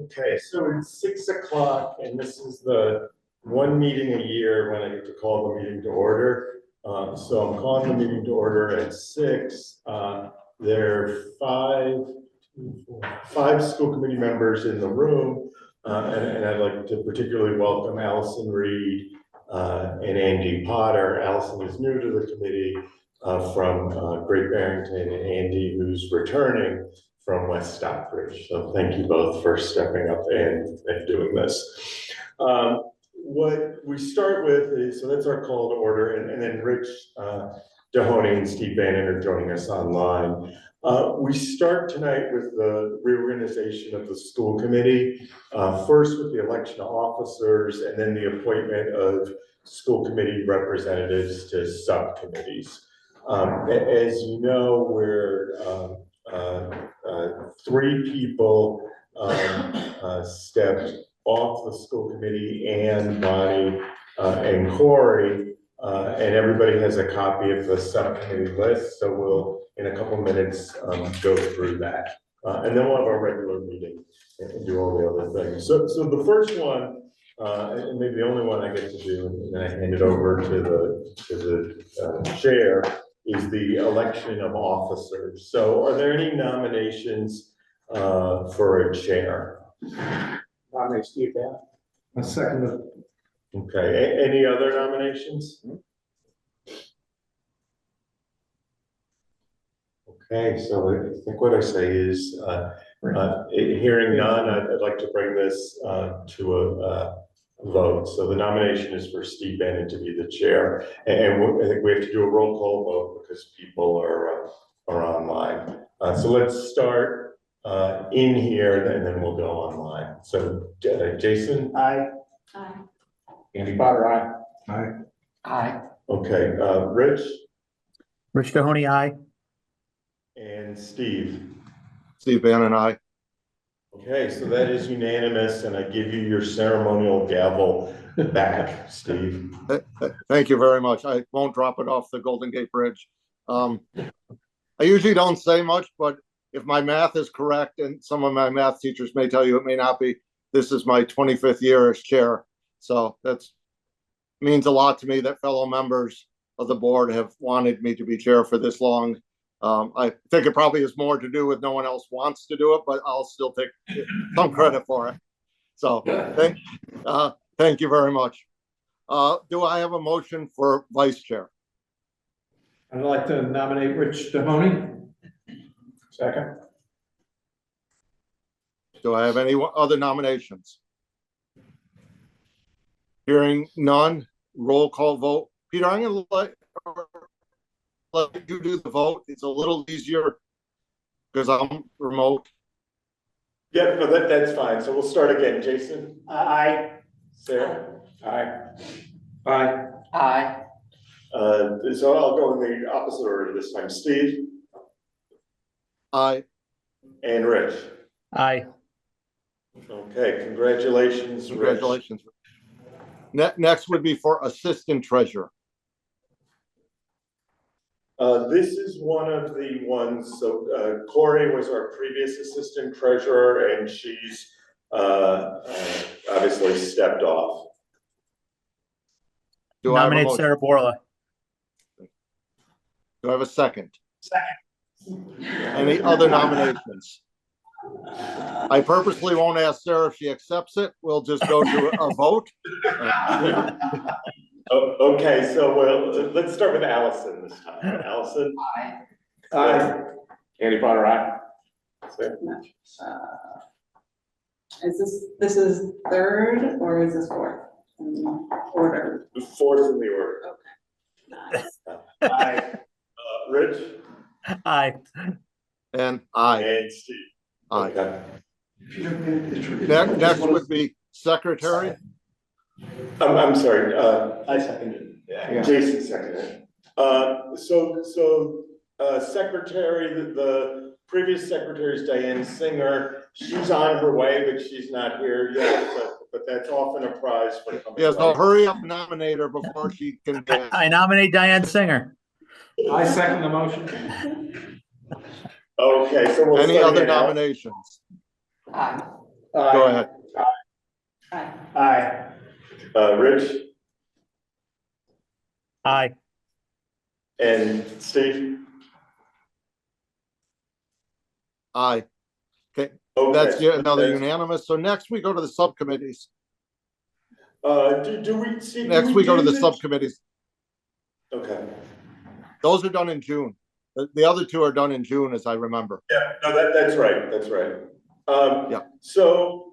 Okay, so it's 6 o'clock, and this is the one meeting a year when I get to call the meeting to order. So I'm calling the meeting to order at 6. There are five school committee members in the room, and I'd like to particularly welcome Allison Reed and Andy Potter. Allison is new to the committee from Great Barrington, and Andy, who's returning from West Stockbridge. So thank you both for stepping up and doing this. What we start with is, so that's our call to order, and then Rich Dahoney and Steve Bannon are joining us online. We start tonight with the reorganization of the school committee, first with the election of officers, and then the appointment of school committee representatives to subcommittees. As you know, we're 3 people stepped off the school committee, and Bonnie and Corey, and everybody has a copy of the subcommittee list, so we'll, in a couple minutes, go through that. And then we'll have our regular meeting and do all the other things. So the first one, and maybe the only one I get to do, and then I hand it over to the chair, is the election of officers. So are there any nominations for a chair? Nominate Steve Bannon. I second it. Okay, any other nominations? Okay, so I think what I say is, hearing none, I'd like to bring this to a vote. So the nomination is for Steve Bannon to be the chair, and I think we have to do a roll call vote because people are online. So let's start in here, and then we'll go online. So Jason? Aye. Aye. Andy Potter, aye. Aye. Aye. Okay, Rich? Rich Dahoney, aye. And Steve? Steve Bannon, aye. Okay, so that is unanimous, and I give you your ceremonial gavel back, Steve. Thank you very much. I won't drop it off the Golden Gate Bridge. I usually don't say much, but if my math is correct, and some of my math teachers may tell you it may not be, this is my 25th year as chair. So that means a lot to me that fellow members of the board have wanted me to be chair for this long. I think it probably has more to do with no one else wants to do it, but I'll still take some credit for it. So thank you very much. Do I have a motion for vice chair? I'd like to nominate Rich Dahoney. Second. Do I have any other nominations? Hearing none, roll call vote. Peter, I'm going to let you do the vote. It's a little easier because I'm remote. Yeah, no, that's fine. So we'll start again. Jason? Aye. Sarah? Aye. Aye. Aye. So I'll go in the opposite order this time. Steve? Aye. And Rich? Aye. Okay, congratulations, Rich. Congratulations. Next would be for assistant treasurer. This is one of the ones, so Corey was our previous assistant treasurer, and she's obviously stepped off. Do I have a Nominate motion? Sarah Borla. Do I have a second? Second. Any other nominations? I purposely won't ask Sarah if she accepts it. We'll just go to a vote. Okay, so let's start with Allison this time. Allison? Aye. Aye. Andy Potter, aye. This is third or is this fourth in the order? Fourth in the order. Okay. Aye. Rich? Aye. And aye. And Steve? Aye. Okay. Next would be secretary. I'm sorry. I seconded. Yeah. Jason seconded. Secretary, the previous secretary is Diane Singer. She's on her way, but she's not here yet. But that's often a prize for coming. Yes, I'll hurry up and nominate her before she can. I nominate Diane Singer. I second the motion. Okay, so we'll Any start other again. nominations? Aye. Go ahead. Aye. Aye. Rich Aye. and Steve? Aye. Okay, Okay. that's another That's- unanimous. So next we go to the subcommittees. Do we see? Next we go to the subcommittees. Okay. Those are done in June. The other two are done in June, as I remember. Yeah, no, that's right, that's right. Yeah. So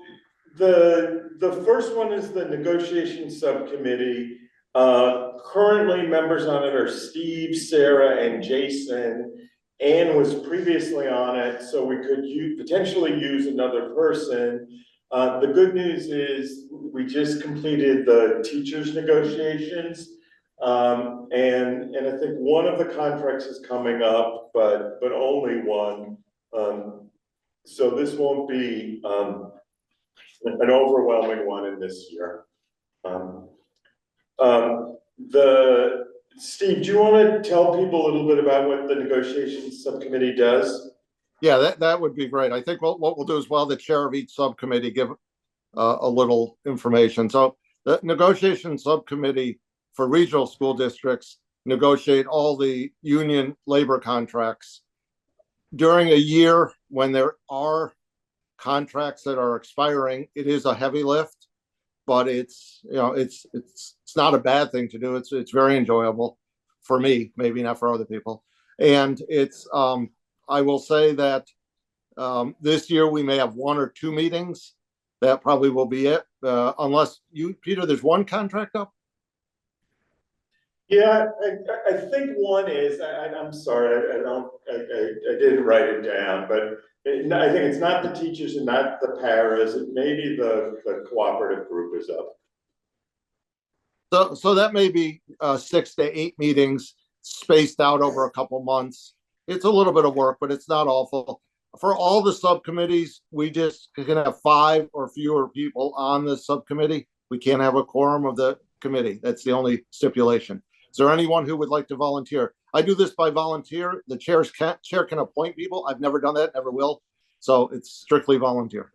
the first one is the negotiation subcommittee. Currently, members on it are Steve, Sarah, and Jason. Anne was previously on it, so we could potentially use another person. The good news is we just completed the teachers' negotiations. And I think one of the contracts is coming up, but only one. So this won't be an overwhelming one in this year. Steve, do you want to tell people a little bit about what the negotiations subcommittee does? Yeah, that would be great. I think what we'll do is, well, the chair of each subcommittee give a little information. So the negotiation subcommittee for regional school districts negotiate all the union labor contracts. During a year when there are contracts that are expiring, it is a heavy lift, but it's not a bad thing to do. It's very enjoyable for me, maybe not for other people. And it's I will say that this year we may have one or two meetings. That probably will be it, unless you, Peter, there's one contract up. Yeah, I think one is, I'm sorry, I didn't write it down, but I think it's not the teachers and not the paras, maybe the cooperative group is up. So that may be 6 to 8 meetings spaced out over a couple months. It's a little bit of work, but it's not awful. For all the subcommittees, we just can have 5 or fewer people on the subcommittee. We can't have a quorum of the committee. That's the only stipulation. Is there anyone who would like to volunteer? I do this by volunteer. The chair can appoint people. I've never done that, never will. So it's strictly volunteer.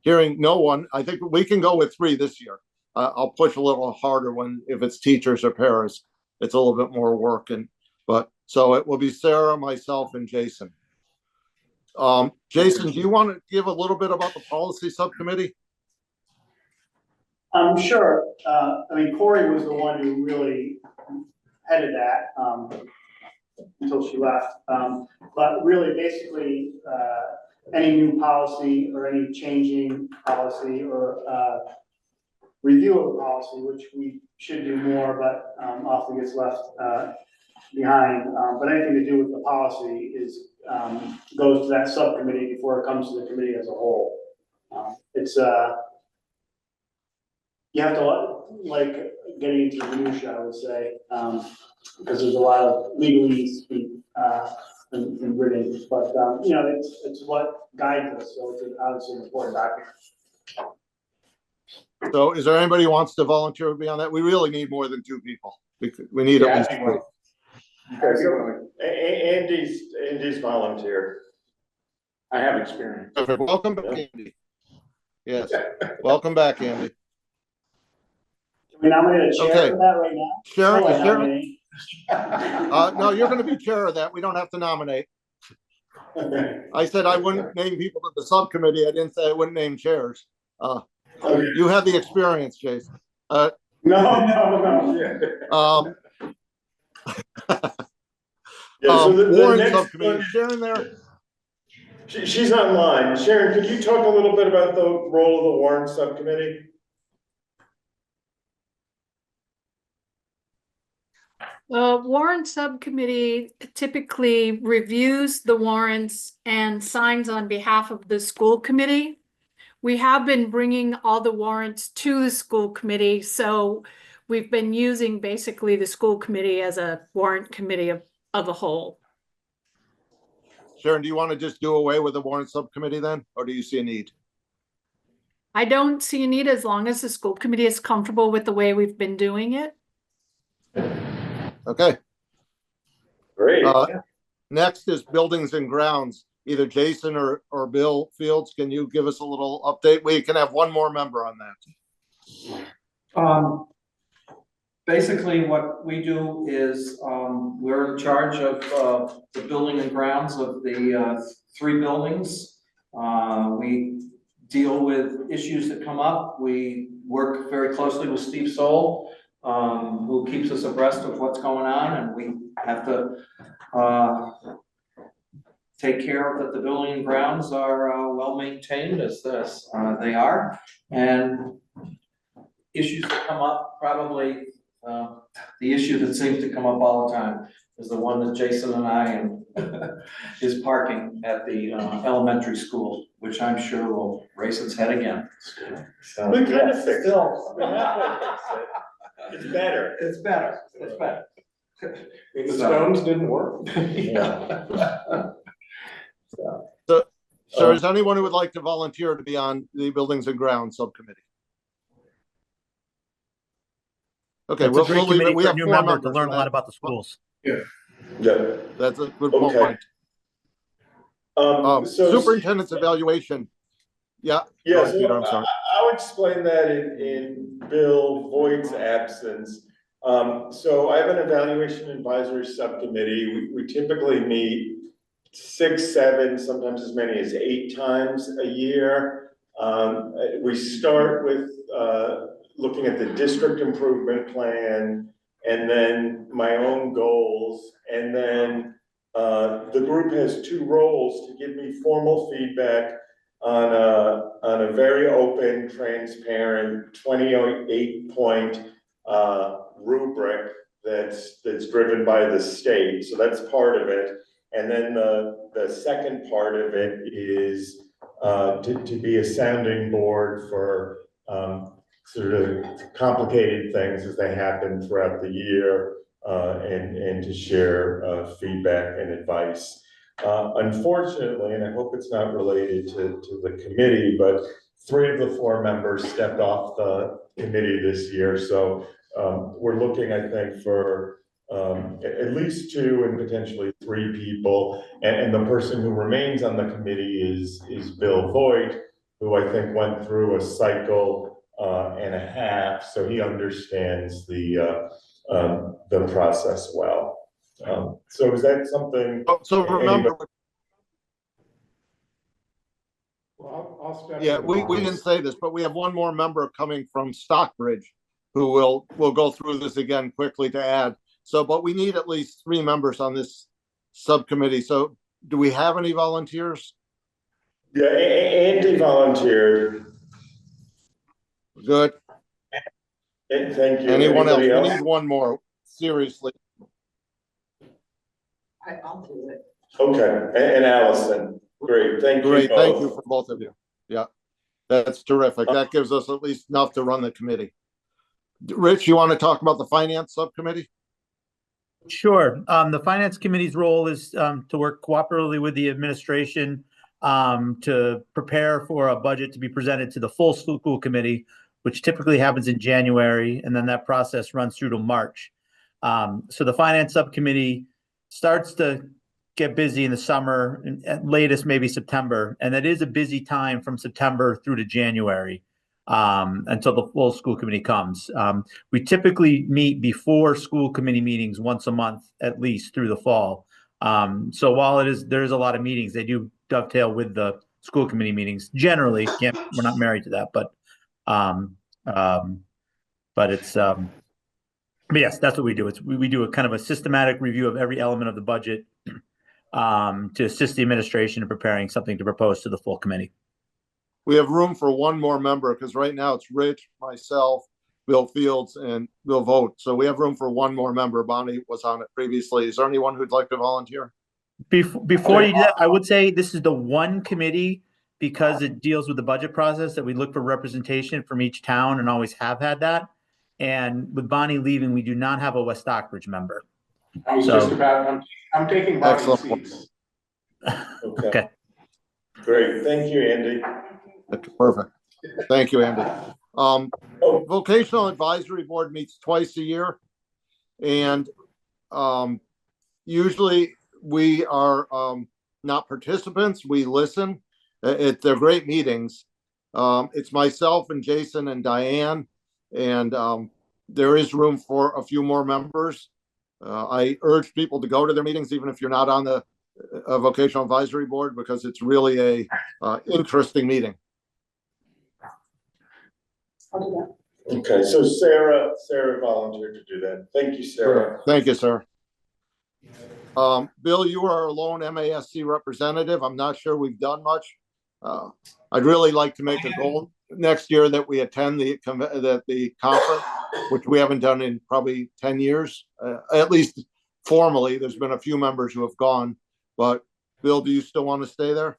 Hearing no one, I think we can go with 3 this year. I'll push a little harder if it's teachers or paras. It's a little bit more work, but so it will be Sarah, myself, and Jason. Jason, do you want to give a little bit about the policy subcommittee? Sure. I mean, Corey was the one who really headed that until she left. But really, basically, any new policy or any changing policy or review of a policy, which we should do more, but often gets left behind. But anything to do with the policy goes to that subcommittee before it comes to the committee as a whole. It's you have to like getting into the minutia, I would say, because there's a lot of legalese and written, but it's what guides us, so it's obviously an important document. So is there anybody who wants to volunteer to be on that? We really need more than 2 people. We need at least 3. Andy's volunteer. I have experience. Welcome back, Andy. Yes, welcome back, Andy. Can we nominate a chair Okay. for that right now? Sharon, no, you're going to be chair of that. We don't have to nominate. I said I wouldn't name people to the subcommittee. I didn't say I wouldn't name chairs. You have the experience, Jason. No. So the Warren next subcommittee, one- is Sharon there? She's online. Sharon, could you talk a little bit about the role of the warrant subcommittee? Warrant subcommittee typically reviews the warrants and signs on behalf of the school committee. We have been bringing all the warrants to the school committee, so we've been using basically the school committee as a warrant committee of a whole. Sharon, do you want to just do away with the warrant subcommittee then, or do you see a need? I don't see a need as long as the school committee is comfortable with the way we've been doing it. Okay. Great. Next is buildings and grounds. either Jason or Bill Fields, can you give us a little update? We can have one more member on that. Basically, what we do is, we're in charge of, the building and grounds of the, 3 buildings. We deal with issues that come up. We work very closely with Steve Soul, who keeps us abreast of what's going on, and we have to, take care of that the building and grounds are, well maintained as this, they are. And issues that come up, probably, the issue that seems to come up all the time is the one that Jason and I and is parking at the elementary school, which I'm sure will raise its head again. So, We kind of yeah, fixed it. still. We halfway fixed it. It's better. It's better, it's better. The stones didn't work. Yeah. So is anyone who would like to volunteer to be on the Buildings and Grounds Subcommittee? Okay, It's a we'll great leave it. committee We for a have new 4 member to members learn on a lot that. about the schools. Yeah. That's a good Okay. point. So. Superintendent's evaluation. Yeah. Go Yeah, ahead, Peter, I'm so sorry. I'll explain that in Bill Voigt's absence. So I have an evaluation advisory subcommittee. We typically meet 6, 7, sometimes as many as 8 times a year. We start with looking at the district improvement plan and then my own goals. And then the group has 2 roles: to give me formal feedback on a very open, transparent 28-point rubric that's driven by the state. So that's part of it. And then the second part of it is to be a sounding board for sort of complicated things as they happen throughout the year, and to share feedback and advice. Unfortunately, and I hope it's not related to the committee, but 3 of the 4 members stepped off the committee this year. So we're looking, I think, for at least 2 and potentially 3 people. And the person who remains on the committee is Bill Voigt, who I think went through a cycle and a half, so he understands the process well. So is that something? So remember, Well, I'll step yeah, in we on didn't say this, but we have one more member coming from Stockbridge who will go through this again quickly to add. So, but we need at least 3 members on this subcommittee. So do we have any volunteers? Yeah, Andy volunteered. Good. And thank you. Anyone else? Anybody We need one more, seriously. I'll do it. Okay, and Allison, great, thank you Great, thank you both. for both of you. Yeah, that's terrific. That gives us at least enough to run the committee. Rich, you want to talk about the finance subcommittee? Sure. The finance committee's role is to work cooperatively with the administration to prepare for a budget to be presented to the full school committee, which typically happens in January, and then that process runs through to March. So the finance subcommittee starts to get busy in the summer, and at latest maybe September, and that is a busy time from September through to January until the full school committee comes. We typically meet before school committee meetings once a month, at least through the fall. So while there is a lot of meetings, they do dovetail with the school committee meetings. Generally, we're not married to that, but it's but yes, that's what we do. We do a kind of a systematic review of every element of the budget to assist the administration in preparing something to propose to the full committee. We have room for one more member because right now it's Rich, myself, Bill Fields, and Bill Vogt. So we have room for one more member. Bonnie was on it previously. Is there anyone who'd like to volunteer? Before you do that, I would say this is the one committee, because it deals with the budget process, that we look for representation from each town and always have had that. And with Bonnie leaving, we do not have a West Stockbridge member. I was just about, I'm taking Bonnie's Excellent. seats. Okay. Great, thank you, Andy. Okay, perfect. Thank you, Andy. Vocational Advisory Board meets twice a year. And usually we are not participants. We listen. They're great meetings. It's myself and Jason and Diane, and there is room for a few more members. I urge people to go to their meetings, even if you're not on the vocational advisory board, because it's really a interesting meeting. I'll do that. Okay, so Sarah volunteered to do that. Thank you, Sarah. Thank you, sir. Bill, you are our lone MASC representative. I'm not sure we've done much. I'd really like to make a goal next year that we attend the conference, which we haven't done in probably 10 years, at least formally. There's been a few members who have gone, but Bill, do you still want to stay there?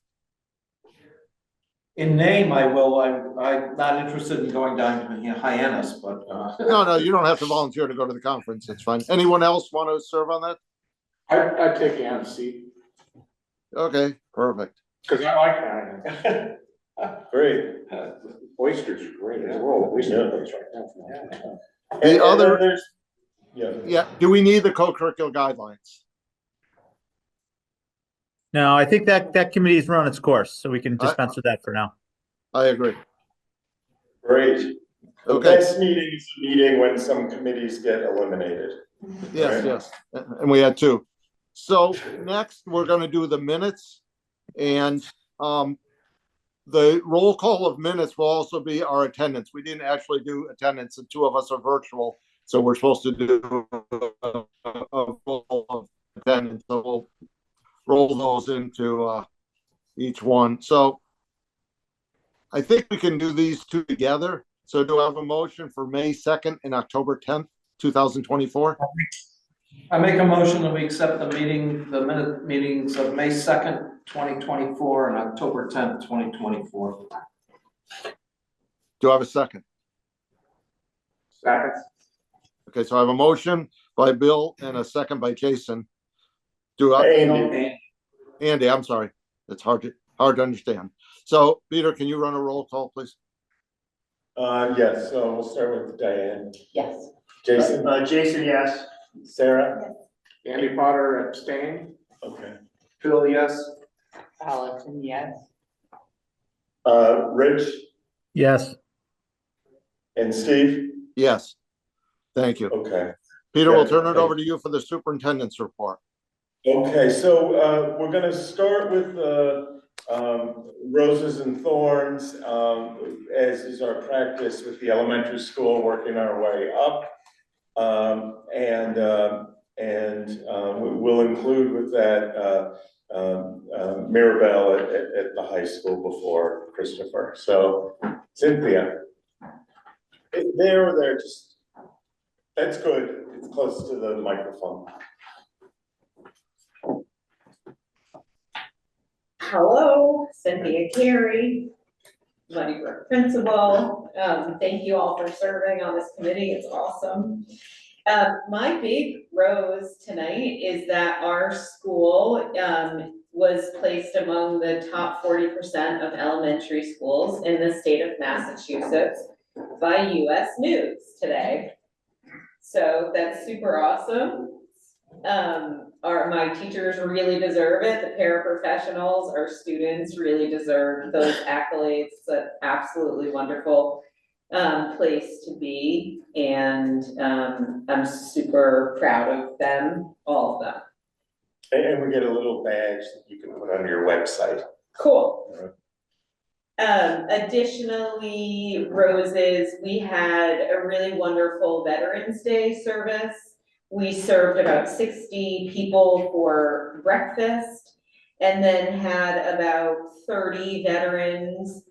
In name, I will. I'm not interested in going down to Hyannis, but. No, you don't have to volunteer to go to the conference. It's fine. Anyone else want to serve on that? I'd take Ann's seat, Okay, perfect. because I like Ann. Great. Oysters are great as well. Oyster place right now. And other- then there's, Yeah, do we need the co-curricular guidelines? No, I think that committee's run its course, so we can dispense with that for now. I agree. great. The Okay. best meeting is a meeting when some committees get eliminated. Yes, yes, and we had two. So next, we're gonna do the minutes, and the roll call of minutes will also be our attendance. We didn't actually do attendance, and two of us are virtual, so we're supposed to do a roll of attendance, so we'll roll those into each one. So I think we can do these two together. So do I have a motion for May 2nd and October 10th, 2024? I make a motion that we accept the minute meetings of May 2nd, 2024 and October 10th, 2024. Do I have a second? Second. Okay, so I have a motion by Bill and a second by Jason. Do I, Andy, I'm sorry. It's hard to understand. So Peter, can you run a roll call, please? Yes, so we'll start with Diane. Yes. Jason, Jason, yes. Sarah? Andy Potter abstained. Okay. Phil, yes. Allison, yes. Rich Yes. and Steve? Yes. Thank you. Okay. Peter, we'll Yeah, turn it thank over to you for the superintendent's report. Okay, so we're gonna start with roses and thorns, as is our practice with the elementary school, working our way up. We'll include with that Mirabelle at the high school before Christopher. So Cynthia, there, just, that's good. It's close to the microphone. Hello, Cynthia Carey, Muddy Brook Principal. Thank you all for serving on this committee. It's awesome. My big rose tonight is that our school was placed among the top 40% of elementary schools in the state of Massachusetts by US News today. So that's super awesome. My teachers really deserve it. The paraprofessionals, our students really deserve those accolades. It's an absolutely wonderful place to be, and I'm super proud of them, all of them. And we get a little badge that you can put on your website. Cool. Additionally, roses, we had a really wonderful Veterans Day service. We served about 60 people for breakfast, and then had about 30 veterans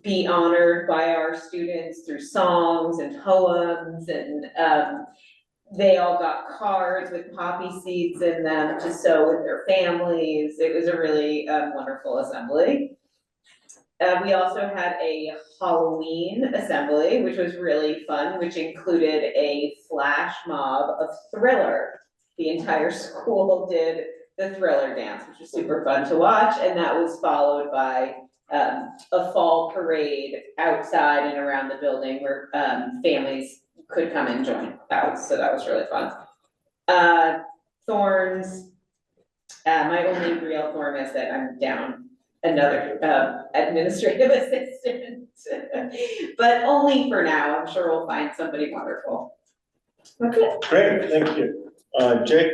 be honored by our students through songs and poems, and they all got cards with poppy seeds in them to sew with their families. It was a really wonderful assembly. We also had a Halloween assembly, which was really fun, which included a flash mob of Thriller. The entire school did the Thriller dance, which was super fun to watch, and that was followed by a fall parade outside and around the building where families could come and join out, so that was really fun. Thorns, My only real form is that I'm down another administrative assistant. But only for now, I'm sure we'll find somebody wonderful. That's it. Great, thank you. Jake?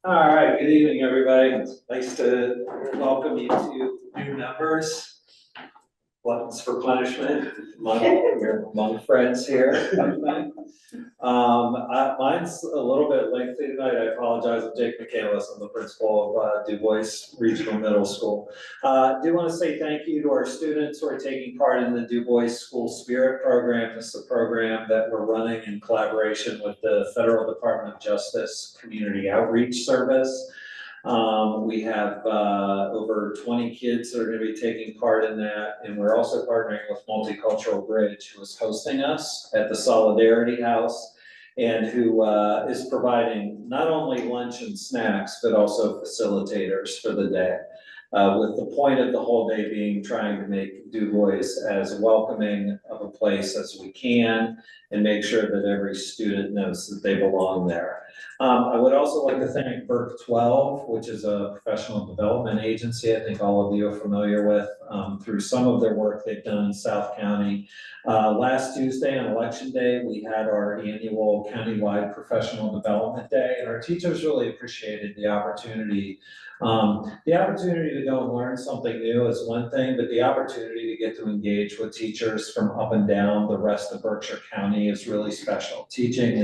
All right, good evening, everybody. It's nice to welcome you to new members. Buttons for punishment, among friends here. Mine's a little bit lengthy tonight. I apologize. I'm Jake Michaelis. I'm the principal of Du Bois Regional Middle School. I do want to say thank you to our students who are taking part in the Du Bois School Spirit Program. This is a program that we're running in collaboration with the Federal Department of Justice Community Outreach Service. We have over 20 kids that are going to be taking part in that, and we're also partnering with Multicultural Bridge, who is hosting us at the Solidarity House, and who is providing not only lunch and snacks, but also facilitators for the day. With the point of the whole day being trying to make Du Bois as welcoming of a place as we can, and make sure that every student knows that they belong there. I would also like to thank Berk 12, which is a professional development agency I think all of you are familiar with, through some of their work they've done in South County. Last Tuesday on Election Day, we had our annual countywide professional development day, and our teachers really appreciated the opportunity. The opportunity to go and learn something new is one thing, but the opportunity to get to engage with teachers from up and down the rest of Berkshire County is really special. Teaching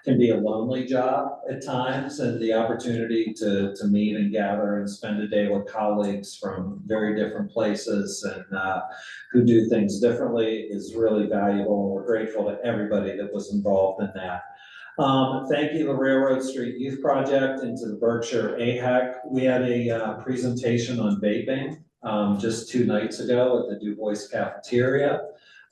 can be a lonely job at times, and the opportunity to meet and gather and spend a day with colleagues from very different places and who do things differently is really valuable. And we're grateful to everybody that was involved in that. Thank you to the Railroad Street Youth Project and to the Berkshire AHEC. We had a presentation on vaping just 2 nights ago at the Du Bois cafeteria.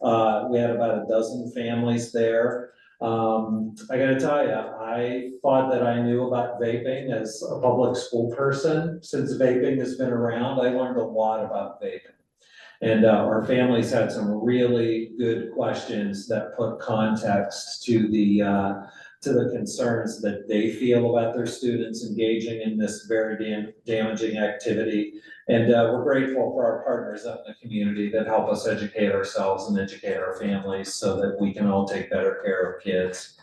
We had about a dozen families there. I gotta tell you, I thought that I knew about vaping as a public school person. Since vaping has been around, I learned a lot about vaping. And our families had some really good questions that put context to the concerns that they feel about their students engaging in this very damaging activity. And we're grateful for our partners out in the community that help us educate ourselves and educate our families so that we can all take better care of kids.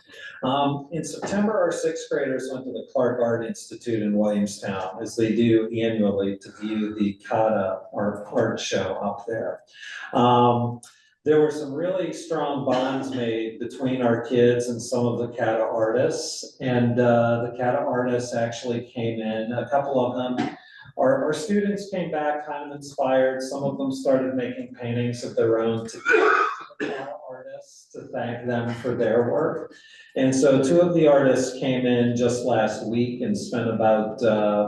In September, our 6th graders went to the Clark Art Institute in Williamstown, as they do annually, to view the Kata art show up there. There were some really strong bonds made between our kids and some of the Kata artists, and the Kata artists actually came in, a couple of them. Our students came back kind of inspired. Some of them started making paintings of their own to the Kata artists to thank them for their work. And so 2 of the artists came in just last week and spent about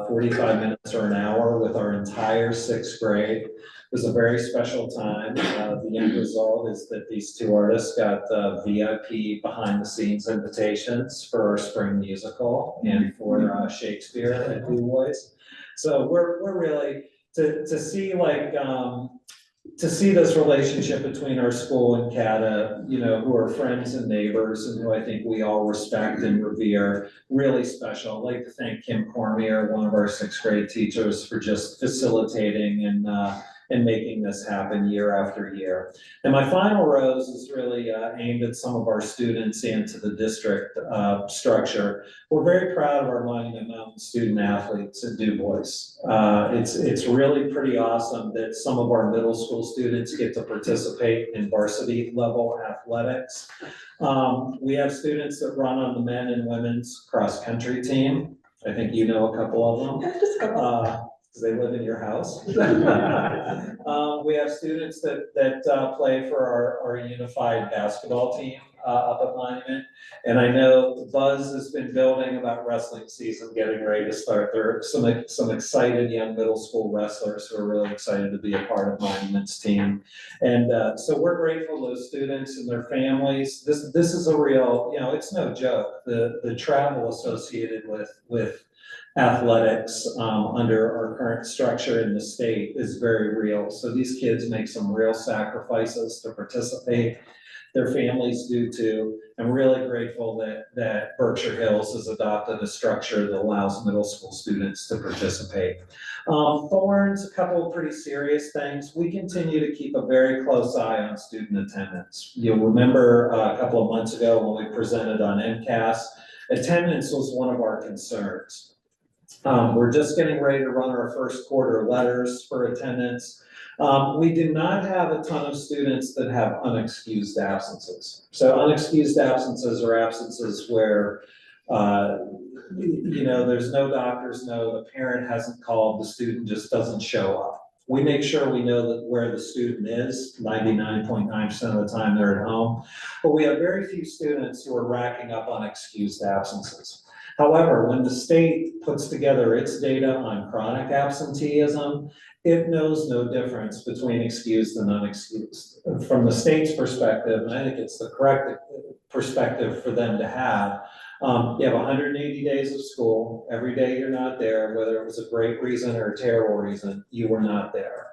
45 minutes or an hour with our entire 6th grade. It was a very special time. The end result is that these 2 artists got VIP behind the scenes invitations for our spring musical and for Shakespeare at Du Bois. So we're really, to see like, to see this relationship between our school and Kata, you know, who are friends and neighbors and who I think we all respect and revere, really special. I'd like to thank Kim Cormier, one of our 6th grade teachers, for just facilitating and making this happen year after year. And my final rose is really aimed at some of our students and to the district structure. We're very proud of our Monument Mountain student athletes at Du Bois. It's really pretty awesome that some of our middle school students get to participate in varsity level athletics. We have students that run on the men and women's cross country team. I think you know a couple of them. Because they live in your house. We have students that play for our unified basketball team up at Monument. And I know buzz has been building about wrestling season getting ready to start. There are some excited young middle school wrestlers who are really excited to be a part of Monument's team. And so we're grateful to those students and their families. This is a real, you know, it's no joke. The travel associated with athletics under our current structure in the state is very real. So these kids make some real sacrifices to participate. Their families do too. I'm really grateful that Berkshire Hills has adopted a structure that allows middle school students to participate. Thorns, a couple of pretty serious things. We continue to keep a very close eye on student attendance. You'll remember a couple of months ago when we presented on MCAS, attendance was one of our concerns. We're just getting ready to run our first quarter letters for attendance. We do not have a ton of students that have unexcused absences. So unexcused absences are absences where, there's no doctor's note, the parent hasn't called, the student just doesn't show up. We make sure we know that where the student is, 99.9% of the time they're at home, but we have very few students who are racking up unexcused absences. However, when the state puts together its data on chronic absenteeism, it knows no difference between excused and unexcused. From the state's perspective, and I think it's the correct perspective for them to have, you have 180 days of school, every day you're not there, whether it was a great reason or a terrible reason, you were not there.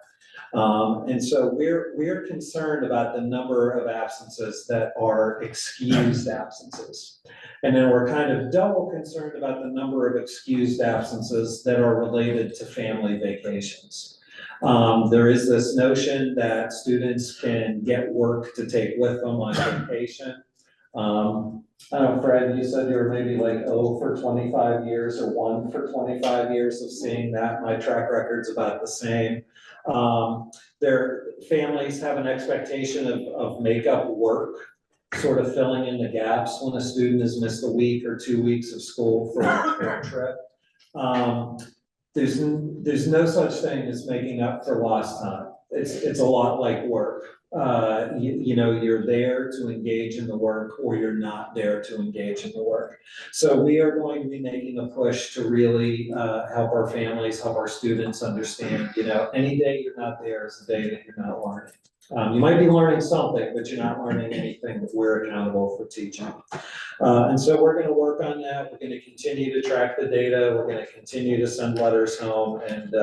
And so we're concerned about the number of absences that are excused absences. And then we're kind of double concerned about the number of excused absences that are related to family vacations. There is this notion that students can get work to take with them on vacation. I don't know, Fred, you said you were maybe like 0 for 25 years or 1 for 25 years of seeing that. My track record's about the same. Their families have an expectation of make-up work, sort of filling in the gaps when a student has missed a week or 2 weeks of school for a trip. There's no such thing as making up for lost time. It's a lot like work. You're there to engage in the work or you're not there to engage in the work. So we are going to be making a push to really help our families, help our students understand, any day you're not there is a day that you're not learning. You might be learning something, but you're not learning anything that we're accountable for teaching. And so we're going to work on that. We're going to continue to track the data. We're going to continue to send letters home, and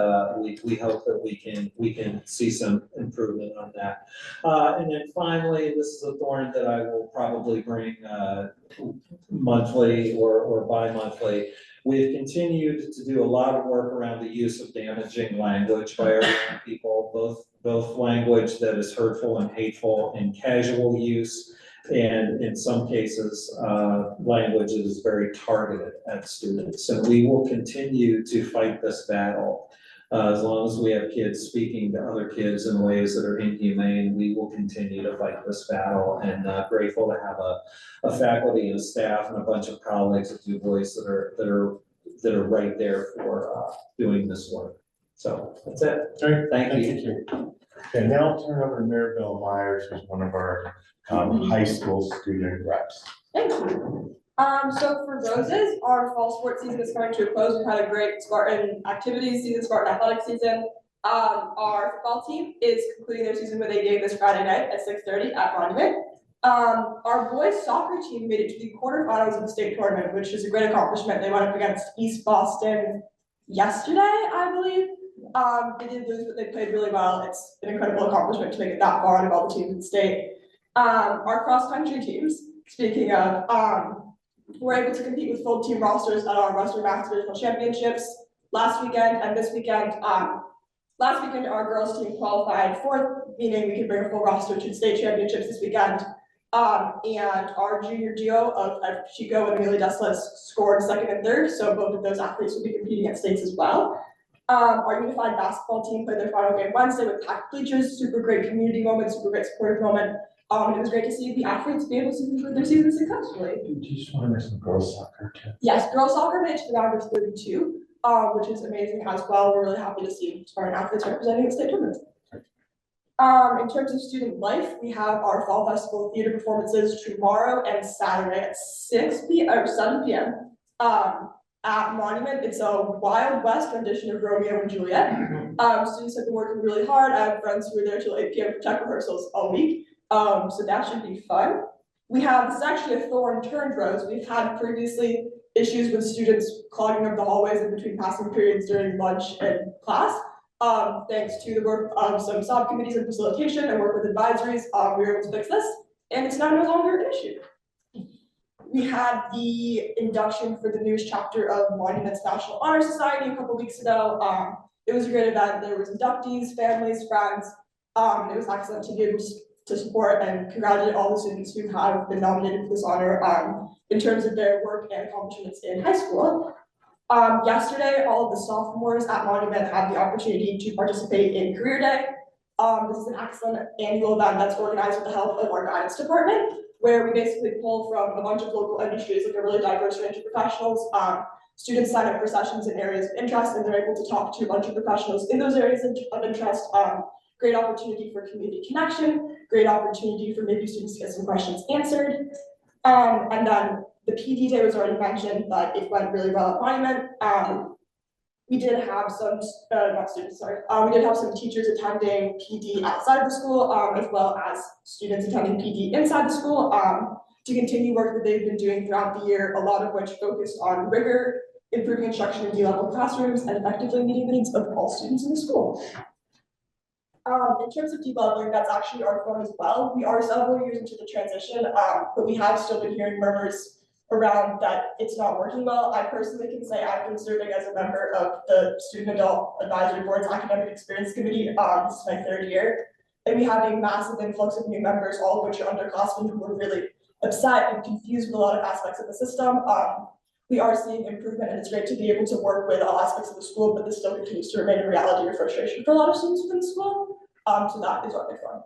we hope that we can see some improvement on that. And then finally, this is a thorn that I will probably bring monthly or bi-monthly. We've continued to do a lot of work around the use of damaging language by our young people, both language that is hurtful and hateful in casual use, and in some cases, language that is very targeted at students. And we will continue to fight this battle. As long as we have kids speaking to other kids in ways that are inhumane, we will continue to fight this battle. And grateful to have a faculty and a staff and a bunch of colleagues at Du Bois that are right there for doing this work. So that's it. All right, Thank you. Okay, now I'll turn it over to Maribel Myers, who's one of our high school student reps. Thank you. So for Roses, our fall sports season is coming to a close. We've had a great Spartan activities season, Spartan athletic season. Our football team is concluding their season with a game this Friday night at 6:30 at Monument. Our boys soccer team made it to the quarterfinals of the state tournament, which is a great accomplishment. They went up against East Boston yesterday, I believe. They did lose, but they played really well. It's an incredible accomplishment to make it that far out of all the teams in the state. Our cross-country teams, speaking of, were able to compete with full team rosters at our Western Mass Divisional Championships last weekend and this weekend. Last weekend, our girls team qualified fourth, meaning we could bring a full roster to the state championships this weekend. And our junior duo of Chico and Amelia Deslas scored second and third, so both of those athletes will be competing at states as well. Our unified basketball team played their final game Wednesday with packed bleachers, super great community moment, super great supportive moment. It was great to see the athletes be able to conclude their season successfully. Do you just want to mention girls soccer too? Yes, girls soccer made it to the round of 32, which is amazing as well. We're really happy to see Spartan athletes representing the state tournament. In terms of student life, we have our Fall Festival theater performances tomorrow and Saturday at 7 p.m. At Monument. It's a Wild West rendition of Romeo and Juliet. Students have been working really hard. I have friends who are there till 8 p.m. for tech rehearsals all week. So that should be fun. This is actually a thorn turned rose. We've had previously issues with students clogging up the hallways in between passing periods during lunch and class. Thanks to the work of some subcommittees and facilitation and work with advisories, we were able to fix this. and it's now no longer an issue. We had the induction for the newest chapter of Monuments National Honor Society a couple weeks ago. It was a great event. There was inductees, families, friends. It was excellent to be able to support and congratulate all the students who have been nominated for this honor in terms of their work and accomplishments in high school. Yesterday, all of the sophomores at Monument had the opportunity to participate in Career Day. This is an excellent annual event that's organized with the help of our guidance department, where we basically pull from a bunch of local industries, like a really diverse range of professionals. Students sign up for sessions in areas of interest, and they're able to talk to a bunch of professionals in those areas of interest. Great opportunity for community connection, great opportunity for maybe students to get some questions answered. And then the PD day was already mentioned, but it went really well at Monument. We did have some, we did have some teachers attending PD outside of the school, as well as students attending PD inside the school, to continue work that they've been doing throughout the year, a lot of which focused on rigor, improving instruction in D-level classrooms, and effectively meeting the needs of all students in the school. In terms of de-leveling, that's actually our phone as well. We are several years into the transition, but we have still been hearing murmurs around that it's not working well. I personally can say I've been serving as a member of the Student Adult Advisory Board's Academic Experience Committee. This is my 3rd year, and we have a massive influx of new members, all of which are underclassmen who are really upset and confused with a lot of aspects of the system. We are seeing improvement, and it's great to be able to work with all aspects of the school, but this still continues to remain a reality or frustration for a lot of students within the school. So that is our big one.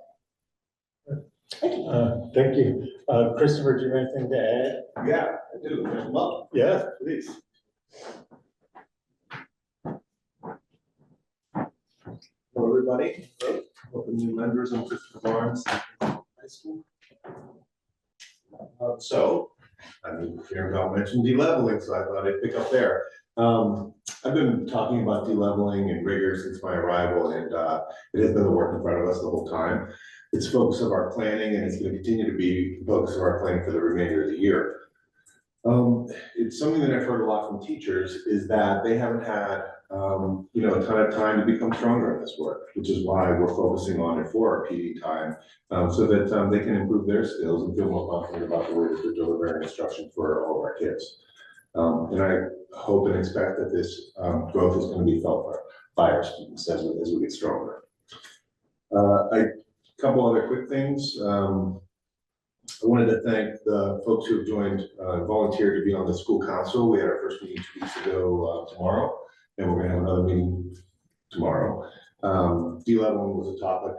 Thank you. Thank you. Christopher, do you have anything to add? Yeah, I do. Well, Yes, please. hello, everybody. Welcome new members of Christopher Barnes High School. So, I mean, Mirabelle mentioned de-leveling, so I thought I'd pick up there. I've been talking about de-leveling and rigor since my arrival, and it has been the work in front of us the whole time. It's focus of our planning, and it's going to continue to be the focus of our planning for the remainder of the year. It's something that I've heard a lot from teachers is that they haven't had a ton of time to become stronger in this work, which is why we're focusing on it for our PD time, so that they can improve their skills and feel more confident about the way that they're delivering instruction for all of our kids. And I hope and expect that this growth is going to be felt by our students as we get stronger. A couple other quick things. I wanted to thank the folks who have joined, volunteered to be on the school council. We had our first meeting 2 weeks ago tomorrow, and we're going to have another meeting tomorrow. De-leveling was a topic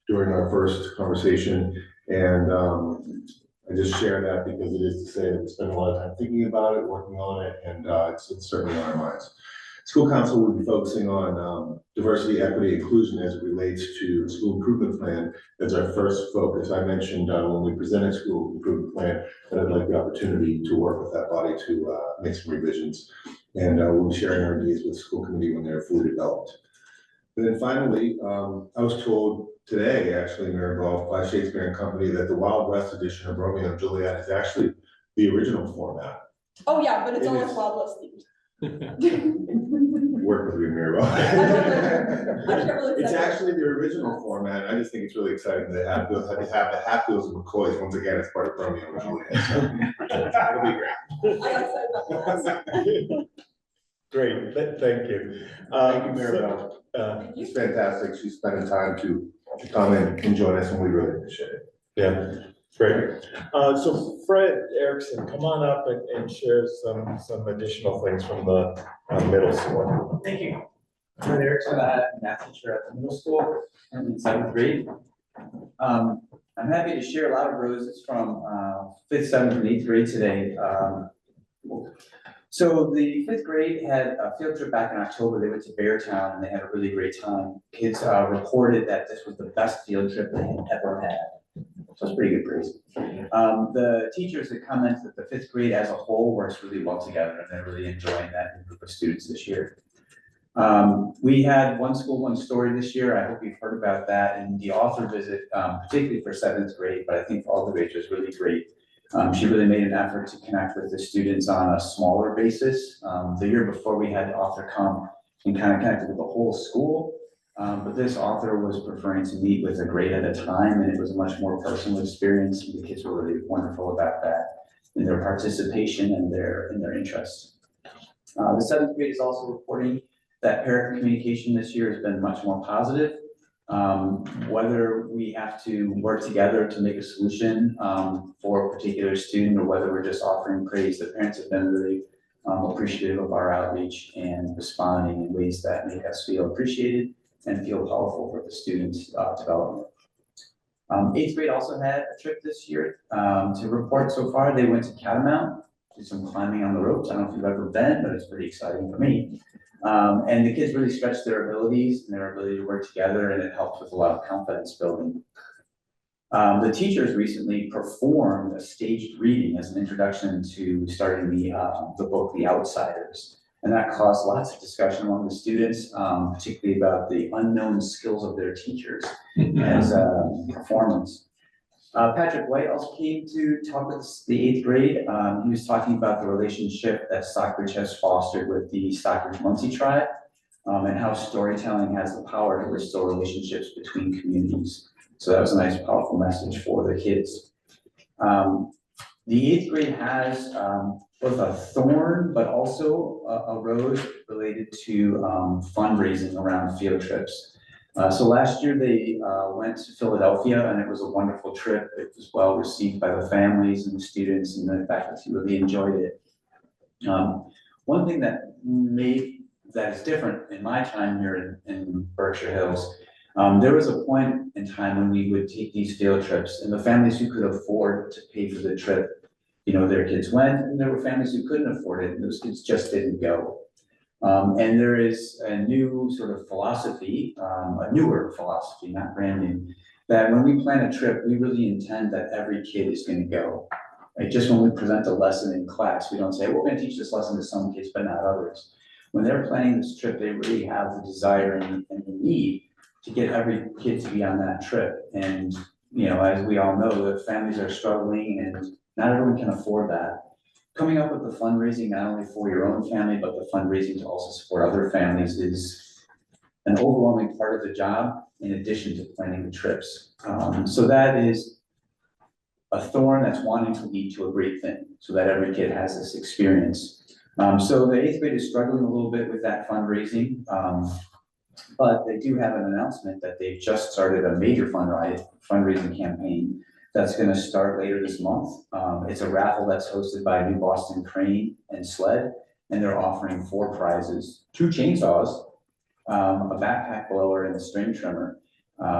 during our first conversation, and I just share that because it is to say that we spend a lot of time thinking about it, working on it, and it's certainly on our minds. School council will be focusing on diversity, equity, inclusion as it relates to the school improvement plan as our first focus. I mentioned when we presented school improvement plan that I'd like the opportunity to work with that body to make some revisions, and we'll be sharing our ideas with the school committee when they're fully developed. And then finally, I was told today, actually, Maribel, by Shakespeare and Company, that the Wild West edition of Romeo and Juliet is actually the original format. Oh yeah, but it's It always is. Wild West themed. Work with you, Maribel. I can't really It's say. actually the original format. I just think it's really exciting to have the Hatfields and McCoys once again as part of Romeo and Juliet. So it'll be great. I gotta say that. Great, thank you. Thank you, Maribel. It's fantastic. She's spending time to come in and join us, and we really appreciate it. Yeah, great. So Fred Erickson, come on up and share some additional things from the middle school. Thank you. Fred Erickson, math teacher at the middle school in 7th grade. I'm happy to share a lot of roses from 5th, 7th, and 8th grade today. So the 5th grade had a field trip back in October. They went to Beartown and they had a really great time. Kids reported that this was the best field trip they had ever had. So it's pretty good praise. The teachers had commented that the 5th grade as a whole works really well together and they're really enjoying that group of students this year. We had One School, One Story this year. I hope you've heard about that, and the author visit, particularly for 7th grade, but I think for all the grades was really great. She really made an effort to connect with the students on a smaller basis. The year before we had the author come and kind of connected with the whole school. But this author was preferring to meet with a grade at a time, and it was a much more personal experience. And the kids were really wonderful about that in their participation and their interest. The 7th grade is also reporting that parent communication this year has been much more positive. Whether we have to work together to make a solution for a particular student, or whether we're just offering praise, the parents have been really appreciative of our outreach and responding in ways that make us feel appreciated and feel powerful for the students' development. 8th grade also had a trip this year to report so far. They went to Catamount, did some climbing on the ropes. I don't know if you've ever been, but it's pretty exciting for me. And the kids really stretched their abilities and their ability to work together, and it helped with a lot of confidence building. The teachers recently performed a staged reading as an introduction to starting the book, The Outsiders. And that caused lots of discussion among the students, particularly about the unknown skills of their teachers as performance. Patrick White also came to talk with the 8th grade. He was talking about the relationship that Stockbridge has fostered with the Stockbridge Munsee tribe, and how storytelling has the power to restore relationships between communities. So that was a nice, powerful message for the kids. The 8th grade has both a thorn, but also a rose related to fundraising around field trips. So last year they went to Philadelphia, and it was a wonderful trip. It was well received by the families and the students, and the faculty really enjoyed it. One thing that is different in my time here in Berkshire Hills, there was a point in time when we would take these field trips, and the families who could afford to pay for the trip, their kids went, and there were families who couldn't afford it, and those kids just didn't go. And there is a new sort of philosophy, a newer philosophy, not brand new, that when we plan a trip, we really intend that every kid is going to go. Like just when we present a lesson in class, we don't say, we're going to teach this lesson to some kids, but not others. When they're planning this trip, they really have the desire and the need to get every kid to be on that trip. And, as we all know, the families are struggling and not everyone can afford that. Coming up with the fundraising, not only for your own family, but the fundraising to also support other families is an overwhelming part of the job, in addition to planning the trips. So that is a thorn that's wanting to lead to a great thing, so that every kid has this experience. So the 8th grade is struggling a little bit with that fundraising, but they do have an announcement that they've just started a major fundraising campaign that's going to start later this month. It's a raffle that's hosted by New Boston Crane and Sled, and they're offering 4 prizes: 2 chainsaws, a backpack blower, and a string trimmer.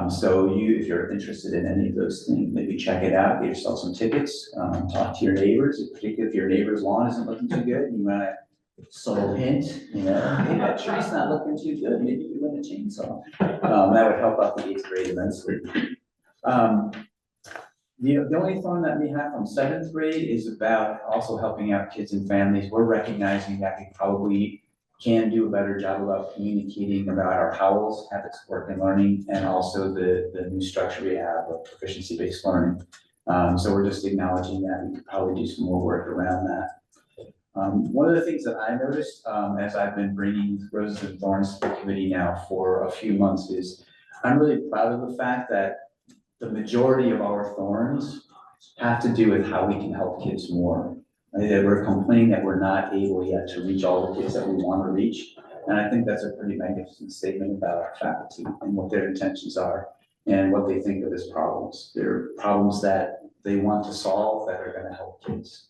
So if you're interested in any of those things, maybe check it out, get yourself some tickets, talk to your neighbors, particularly if your neighbor's lawn isn't looking too good, and you want a subtle hint, hey, that tree's not looking too good, maybe you win a chainsaw. That would help out the 8th grade immensely. The only thorn that we have from 7th grade is about also helping out kids and families. We're recognizing that we probably can do a better job about communicating about our HOWLs, habits of work and learning, and also the new structure we have of proficiency-based learning. So we're just acknowledging that we could probably do some more work around that. One of the things that I noticed as I've been bringing Roses and Thorns to the committee now for a few months is I'm really proud of the fact that the majority of our thorns have to do with how we can help kids more. That we're complaining that we're not able yet to reach all the kids that we want to reach. And I think that's a pretty magnificent statement about faculty and what their intentions are and what they think of as problems. They're problems that they want to solve that are going to help kids.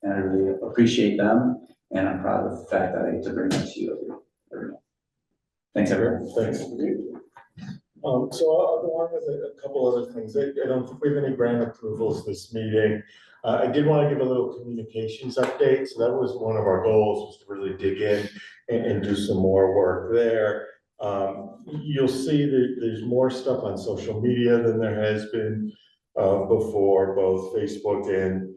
And I really appreciate them, and I'm proud of the fact that I get to bring that to you every month. Thanks, everyone. Thanks. So I'll go on with a couple other things. I don't think we have any grant approvals this meeting. I did want to give a little communications update. So that was one of our goals, was to really dig in and do some more work there. You'll see that there's more stuff on social media than there has been before, both Facebook and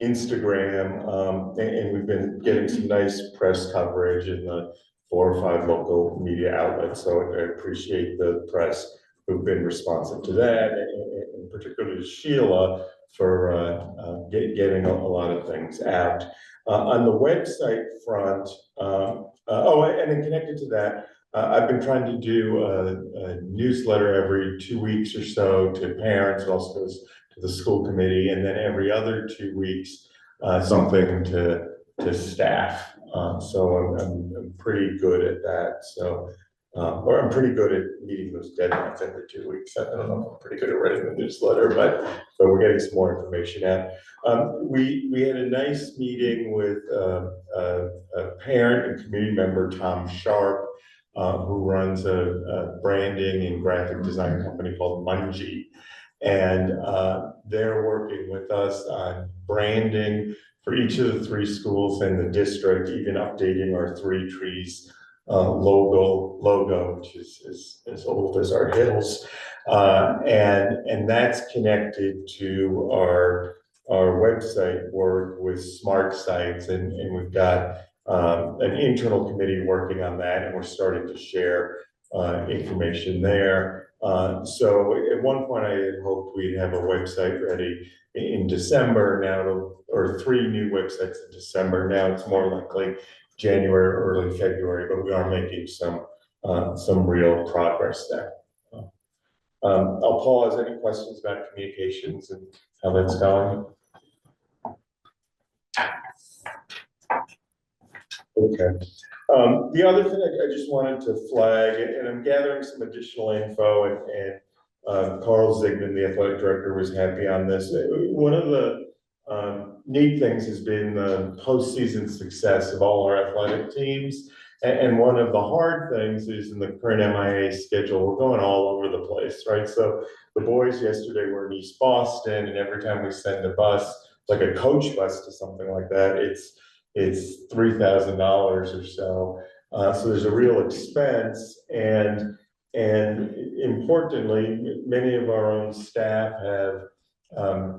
Instagram, and we've been getting some nice press coverage in the 4 or 5 local media outlets. So I appreciate the press who've been responsive to that, and particularly Sheila for getting a lot of things out. On the website front, and then connected to that, I've been trying to do a newsletter every 2 weeks or so to parents, it also goes to the school committee, and then every other 2 weeks, something to staff. So I'm pretty good at that, so, or I'm pretty good at meeting those deadlines every 2 weeks. I don't know if I'm pretty good at writing the newsletter, but we're getting some more information out. We had a nice meeting with a parent and community member, Tom Sharp, who runs a branding and graphic design company called Mungie. And they're working with us on branding for each of the 3 schools in the district, even updating our 3 trees logo, which is as old as our hills. And that's connected to our website work with smart sites, and we've got an internal committee working on that, and we're starting to share information there. So at one point I had hoped we'd have a website ready in December. Now, or 3 new websites in December. Now it's more likely January or early February, but we are making some real progress there. I'll pause. Any questions about communications and how that's going? Okay. The other thing I just wanted to flag, and I'm gathering some additional info, and Carl Zigman, the athletic director, was happy on this. One of the neat things has been the postseason success of all our athletic teams. And one of the hard things is in the current MIA schedule, we're going all over the place, right? So the boys yesterday were in East Boston, and every time we send a bus, like a coach bus to something like that, it's $3,000 or so. So there's a real expense, and importantly, many of our own staff have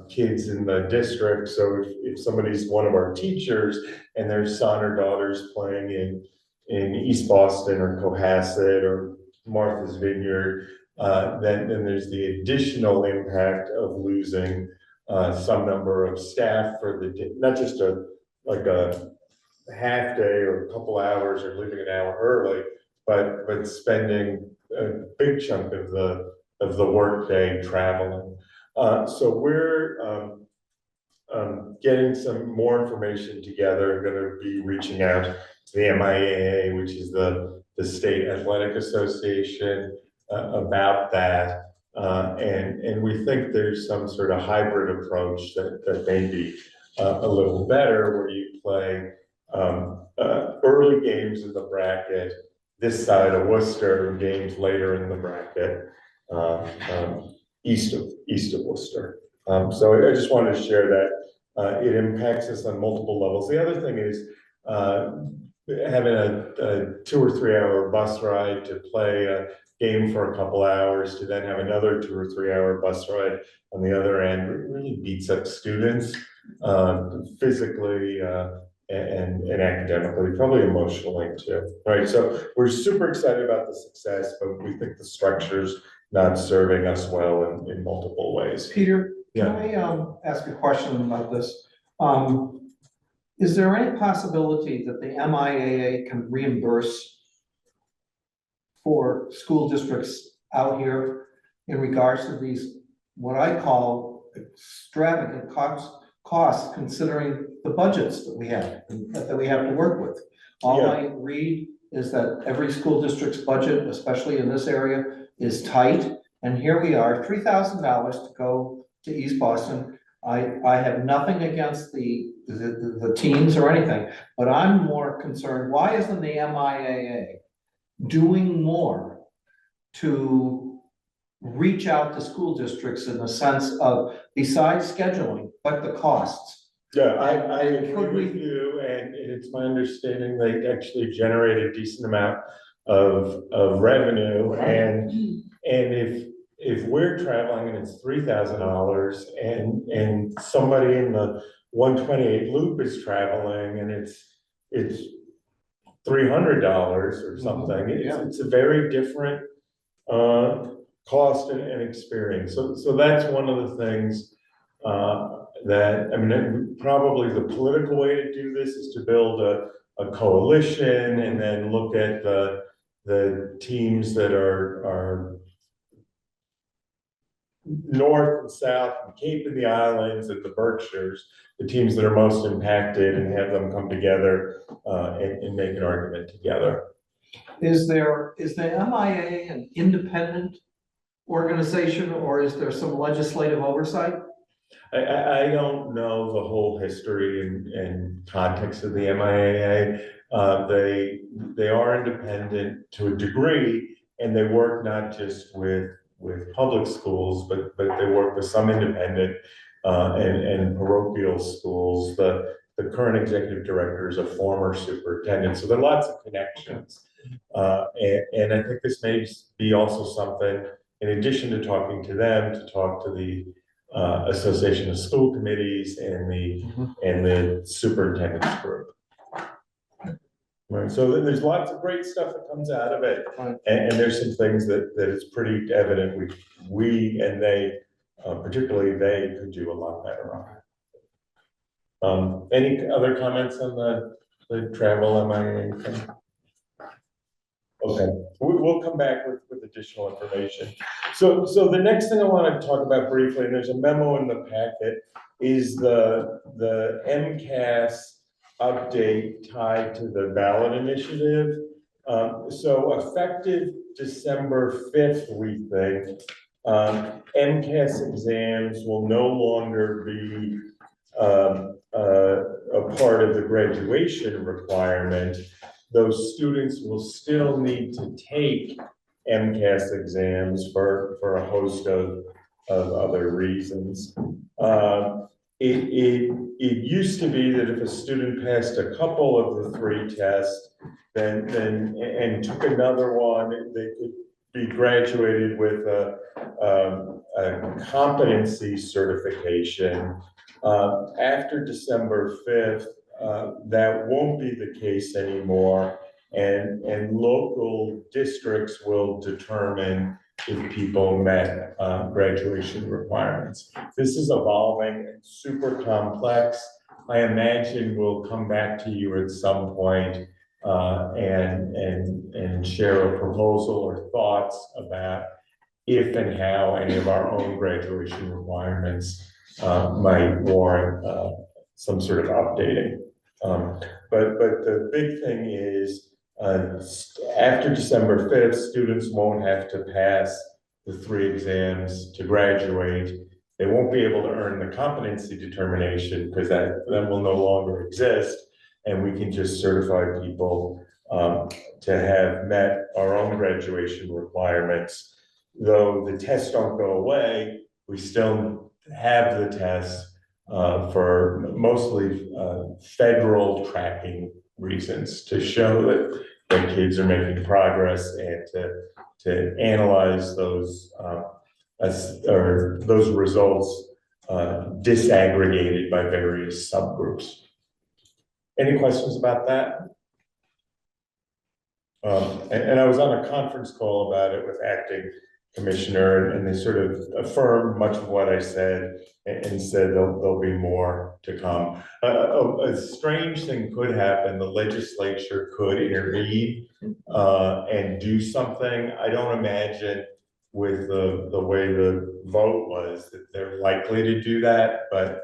kids in the district. So if somebody's one of our teachers and their son or daughter's playing in East Boston or Cohasset or Martha's Vineyard, then there's the additional impact of losing some number of staff for the day, not just a half day or a couple hours or leaving an hour early, but spending a big chunk of the workday traveling. So we're getting some more information together. I'm going to be reaching out to the MIAA, which is the State Athletic Association, about that. And we think there's some sort of hybrid approach that may be a little better, where you play early games in the bracket this side of Worcester, and games later in the bracket east of Worcester. So I just wanted to share that it impacts us on multiple levels. The other thing is having a 2 or 3 hour bus ride to play a game for a couple hours, to then have another 2 or 3 hour bus ride on the other end, really beats up students physically and academically, probably emotionally too, right? So we're super excited about the success, but we think the structure's not serving us well in multiple ways. Peter, can Yeah. I ask a question about this? Is there any possibility that the MIAA can reimburse for school districts out here in regards to these, what I call extravagant costs, considering the budgets that we have to work with? All I read is that every school district's budget, especially in this area, is tight. And here we are, $3,000 to go to East Boston. I have nothing against the teams or anything, but I'm more concerned, why isn't the MIAA doing more to reach out to school districts in the sense of, besides scheduling, but the costs? Yeah, I agree with you, and it's my understanding they actually generate a decent amount of revenue, and if we're traveling and it's $3,000 and somebody in the 128 loop is traveling and it's $300 or something, it's a very different cost and experience. So that's one of the things that, I mean, probably the political way to do this is to build a coalition and then look at the the teams that are north and south, and Cape and the Islands and the Berkshires, the teams that are most impacted, and have them come together and make an argument together. Is the MIA an independent organization, or is there some legislative oversight? I don't know the whole history and context of the MIAA. They are independent to a degree, and they work not just with public schools, but they work with some independent and parochial schools. The current executive director is a former superintendent, so there are lots of connections. And I think this may be also something, in addition to talking to them, to talk to the Association of School Committees and the superintendent's group. Right, so there's lots of great stuff that comes out of it, and there's some things that it's pretty evident we and they, particularly they, could do a lot better on. Any other comments on the travel MIA thing? Okay, we'll come back with additional information. So the next thing I want to talk about briefly, and there's a memo in the packet, is the MCAS update tied to the ballot initiative. So effective December 5th, we think, MCAS exams will no longer be a part of the graduation requirement. Those students will still need to take MCAS exams for a host of other reasons. It used to be that if a student passed a couple of the 3 tests, then and took another one, they could be graduated with a competency certification. After December 5th, that won't be the case anymore, and local districts will determine if people met graduation requirements. This is evolving and super complex. I imagine we'll come back to you at some point and share a proposal or thoughts about if and how any of our own graduation requirements might warrant some sort of updating. But the big thing is, after December 5th, students won't have to pass the 3 exams to graduate. They won't be able to earn the competency determination because that will no longer exist. And we can just certify people to have met our own graduation requirements. Though the tests don't go away, we still have the tests for mostly federal tracking reasons, to show that kids are making progress, and to analyze those those results disaggregated by various subgroups. Any questions about that? And I was on a conference call about it with acting commissioner, and they sort of affirmed much of what I said and said there'll be more to come. A strange thing could happen. The legislature could intervene and do something. I don't imagine, with the way the vote was, that they're likely to do that, but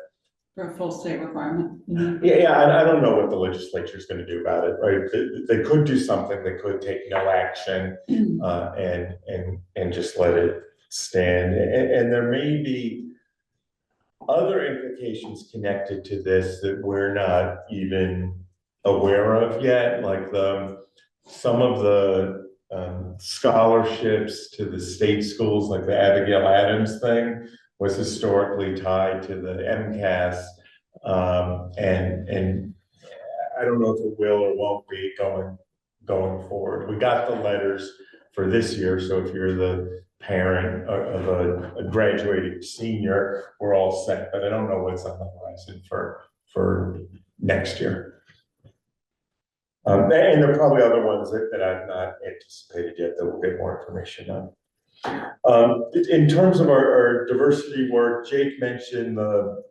For a full state requirement. yeah, I don't know what the legislature is going to do about it, right? They could do something. They could take no action and just let it stand. And there may be other implications connected to this that we're not even aware of yet, like some of the scholarships to the state schools, like the Abigail Adams thing, was historically tied to the MCAS, and I don't know if it will or won't be going forward. We got the letters for this year, so if you're the parent of a graduating senior, we're all set, but I don't know what's on the horizon for next year. And there are probably other ones that I've not anticipated yet that we'll get more information on. In terms of our diversity work, Jake mentioned the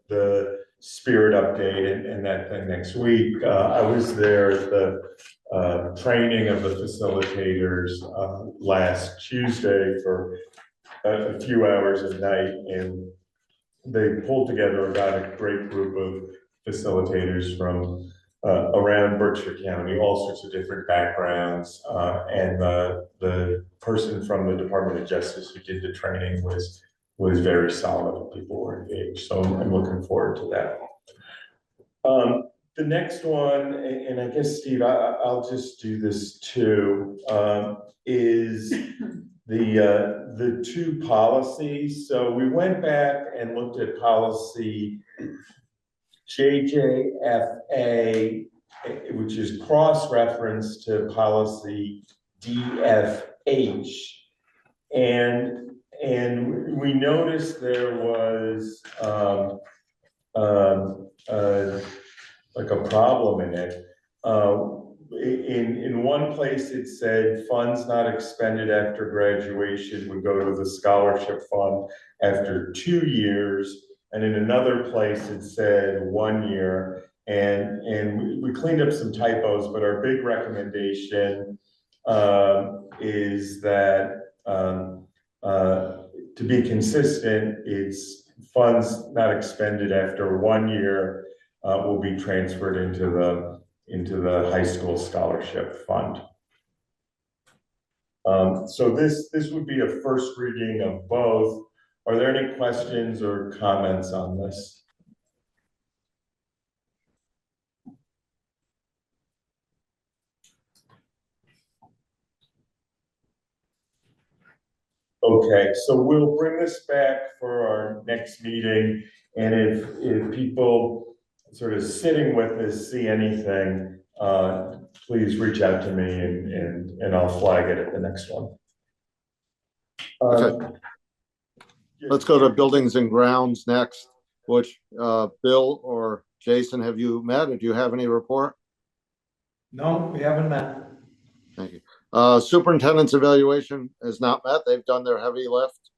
Spirit update and that thing next week. I was there at the training of the facilitators last Tuesday for a few hours at night, and they pulled together about a great group of facilitators from around Berkshire County, all sorts of different backgrounds, and the person from the Department of Justice who did the training was very solid, and people were engaged. So I'm looking forward to that. The next one, and I guess, Steve, I'll just do this too, is the two policies. So we went back and looked at policy JJFA, which is cross-reference to policy DFH. And we noticed there was like a problem in it. In one place it said funds not expended after graduation would go to the scholarship fund after 2 years, and in another place it said 1 year. And we cleaned up some typos, but our big recommendation is that to be consistent, it's funds not expended after 1 year will be transferred into the high school scholarship fund. So this would be a first reading of both. Are there any questions or comments on this? Okay, so we'll bring this back for our next meeting, and if people sort of sitting with this see anything, please reach out to me and I'll flag it at the next one. Okay. Let's go to buildings and grounds next, which Bill or Jason, have you met, or do you have any report? No, we haven't met. Thank you. Superintendent's evaluation has not met. They've done their heavy lift.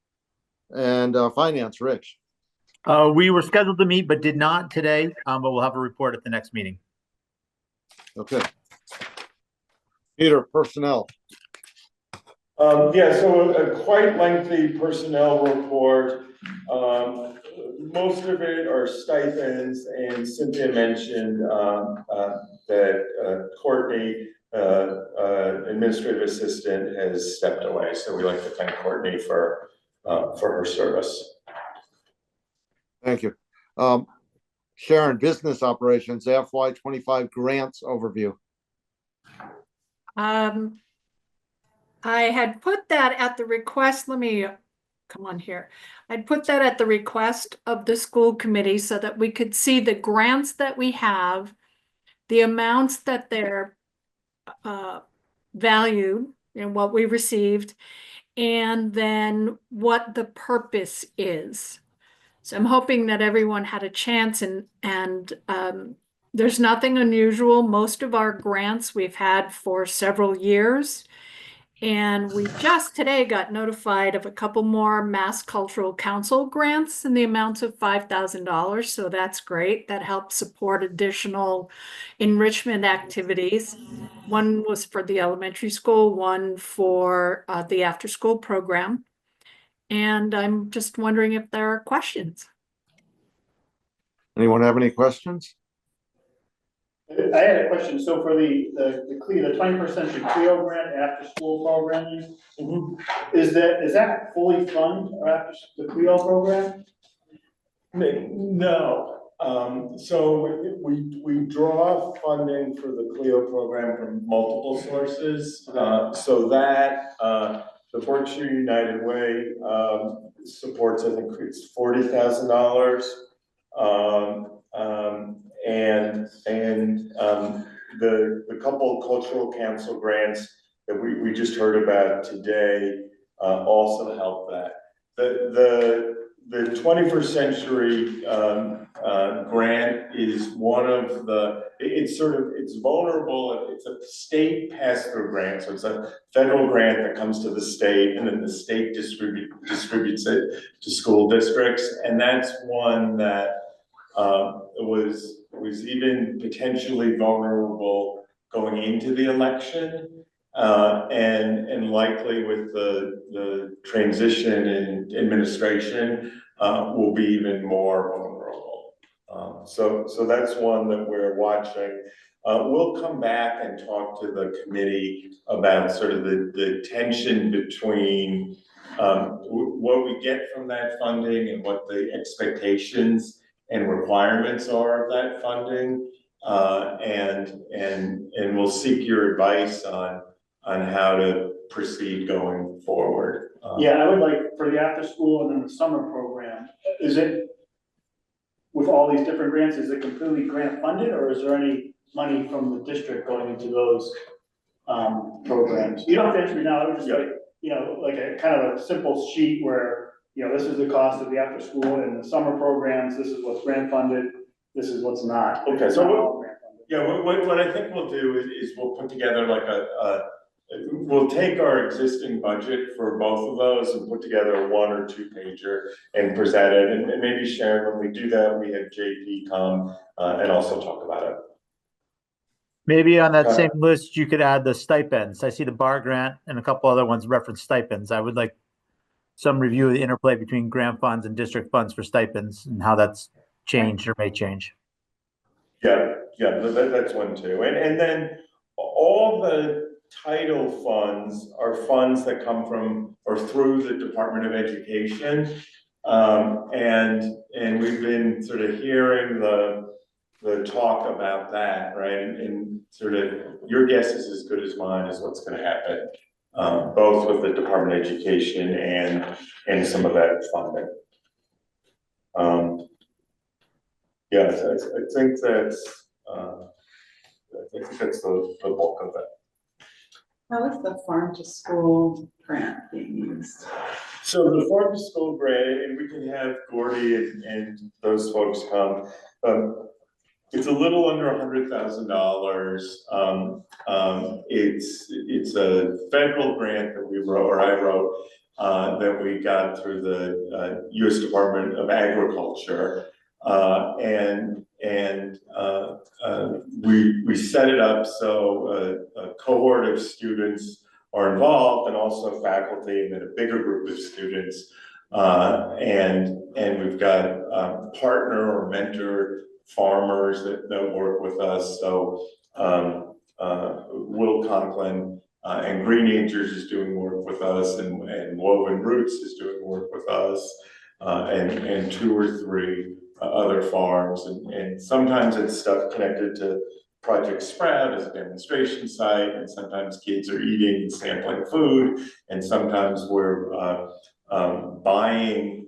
And finance, Rich. We were scheduled to meet, but did not today, but we'll have a report at the next meeting. Okay. Peter, personnel. Yeah, so a quite lengthy personnel report. Most of it are stipends, and Cynthia mentioned that Courtney, administrative assistant, has stepped away. So we'd like to thank Courtney for her service. Thank you. Sharon, business operations, FY25 grants overview. I had put that at the request, let me come on here. I'd put that at the request of the school committee so that we could see the grants that we have, the amounts that they're valued and what we received, and then what the purpose is. So I'm hoping that everyone had a chance, and there's nothing unusual. Most of our grants we've had for several years. And we just today got notified of a couple more Mass Cultural Council grants in the amounts of $5,000. So that's great. That helps support additional enrichment activities. One was for the elementary school, one for the after-school program. And I'm just wondering if there are questions. Anyone have any questions? I had a question. So for the 21st Century Clio grant after school programming, is that fully funded after the Clio program? No. So we draw funding for the Clio program from multiple sources. So that the Berkshire United Way supports, I think it's $40,000. And the couple of cultural council grants that we just heard about today also help that. The 21st Century grant is one of it's vulnerable. It's a state pass-through grant. So it's a federal grant that comes to the state, and then the state distributes it to school districts. And that's one that was even potentially vulnerable going into the election. And likely with the transition in administration, will be even more vulnerable. So that's one that we're watching. We'll come back and talk to the committee about sort of the tension between what we get from that funding and what the expectations and requirements are of that funding. And we'll seek your advice on how to proceed going forward. Yeah, I would like for the after school and then the summer program, is it, with all these different grants, is it completely grant funded, or is there any money from the district going into those programs? You don't have to answer me now, I would just like, you know, like a kind of a simple sheet where, you know, this is the cost of the after school and the summer programs, this is what's grant funded, this is what's not. Okay, so what I think we'll do is we'll put together like we'll take our existing budget for both of those and put together a 1 or 2 pager and present it, and maybe Sharon, when we do that, we have JP come and also talk about it. Maybe on that same list, you could add the stipends. I see the bar grant and a couple other ones reference stipends. I would like some review of the interplay between grant funds and district funds for stipends and how that's changed or may change. Yeah, that's one too. And then all the title funds are funds that come from or through the Department of Education. And we've been sort of hearing the talk about that, right? And sort of your guess is as good as mine as what's going to happen, both with the Department of Education and some of that funding. Yes, I think that's the bulk of it. How is the farm to school grant being used? So the farm to school grant, and we can have Gordy and those folks come. It's a little under $100,000. It's a federal grant that we wrote, or I wrote, that we got through the U.S. Department of Agriculture. We set it up so a cohort of students are involved, and also faculty, and then a bigger group of students. And we've got partner or mentor farmers that work with us. So Will Conklin and Green Angels is doing work with us, and Woven Roots is doing work with us, and 2 or 3 other farms, and sometimes it's stuff connected to Project Sprout as a demonstration site, and sometimes kids are eating and sampling food, and sometimes we're buying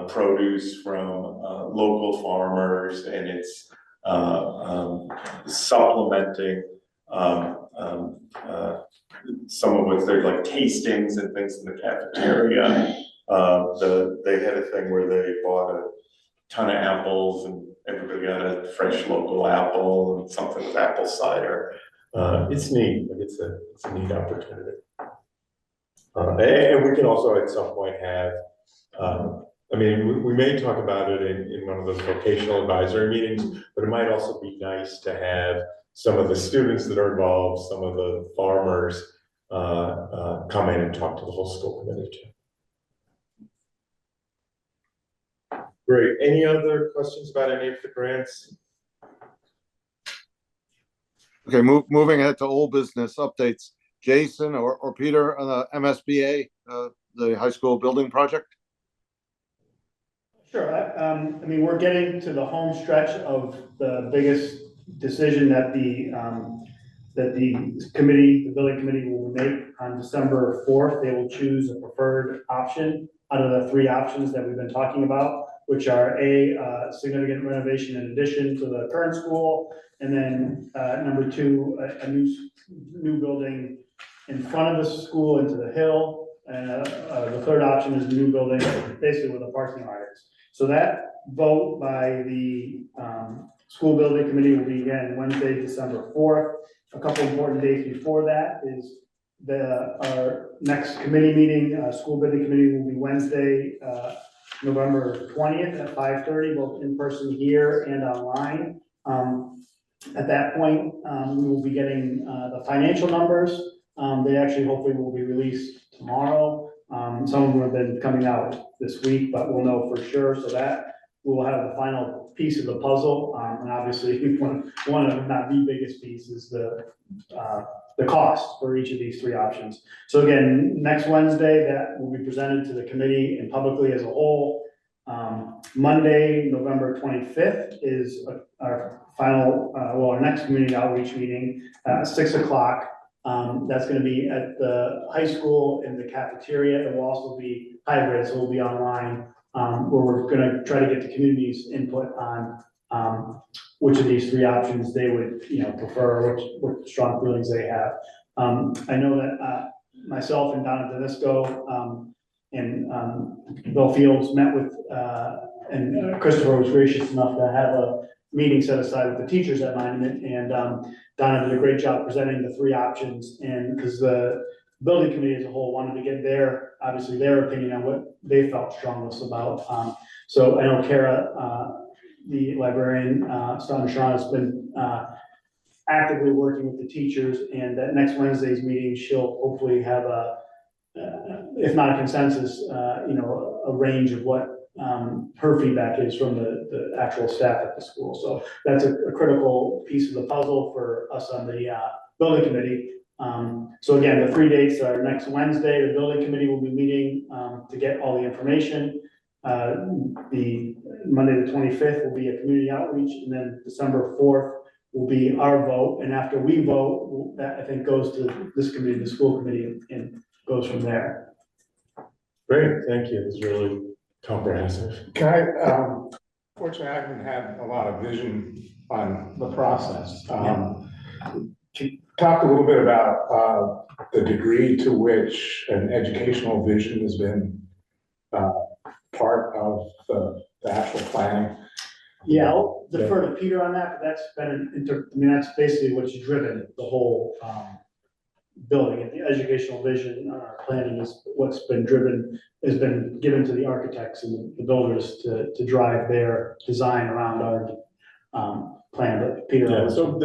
produce from local farmers, and it's supplementing some of which they're like tastings and things in the cafeteria. They had a thing where they bought a ton of apples and everybody got a fresh local apple and something with apple cider. It's neat, but it's a neat opportunity. And we can also at some point have, I mean, we may talk about it in one of those vocational advisory meetings, but it might also be nice to have some of the students that are involved, some of the farmers come in and talk to the whole school committee too. Great. Any other questions about any of the grants? Okay, moving ahead to old business updates. Jason or Peter on the MSBA, the high school building project? Sure, I mean, we're getting to the home stretch of the biggest decision that the committee, the building committee will make on December 4th. They will choose a preferred option out of the 3 options that we've been talking about, which are a significant renovation in addition to the current school, and then number 2, a new building in front of the school into the hill, and the 3rd option is a new building basically where the parking lot is. So that vote by the school building committee will be again Wednesday, December 4th. A couple important dates before that is our next committee meeting, school building committee will be Wednesday, November 20th at 5:30, both in person here and online. At that point, we will be getting, the financial numbers. They actually hopefully will be released tomorrow. Some of them have been coming out this week, but we'll know for sure, so that we'll have the final piece of the puzzle. And obviously, one of, not the biggest piece is the cost for each of these three options. So again, next Wednesday, that will be presented to the committee and publicly as a whole. Monday, November 25th is our final, our next community outreach meeting, 6 o'clock. That's gonna be at the high school in the cafeteria. It will also be hybrid, so we'll be online, where we're gonna try to get the community's input on which of these three options they would, prefer, what strong feelings they have. I know that myself and Donna Danisco and Bill Fields met with, and Christopher was gracious enough to have a meeting set aside with the teachers at Monument, and Donna did a great job presenting the three options, and because the building committee as a whole wanted to get obviously their opinion on what they felt strongest about. So I know Kara, the librarian, Stan Shawn, has been actively working with the teachers, and at next Wednesday's meeting, she'll hopefully have if not a consensus, a range of what her feedback is from the actual staff at the school. So that's a critical piece of the puzzle for us on the building committee. So again, the 3 dates are next Wednesday. The building committee will be meeting to get all the information. The Monday, the 25th will be a community outreach, and then December 4th will be our vote. And after we vote, that I think goes to this committee, the school committee, and goes from there. Great, thank you. It's really comprehensive. Can I, fortunately, I haven't had a lot of vision on the process. Talk a little bit about the degree to which an educational vision has been part of the actual planning. Yeah, I'll defer to Peter on that, but that's been, that's basically what's driven the whole building, and the educational vision planning is what's been driven, has been given to the architects and the builders to drive their design around our plan, but Peter. Yeah, so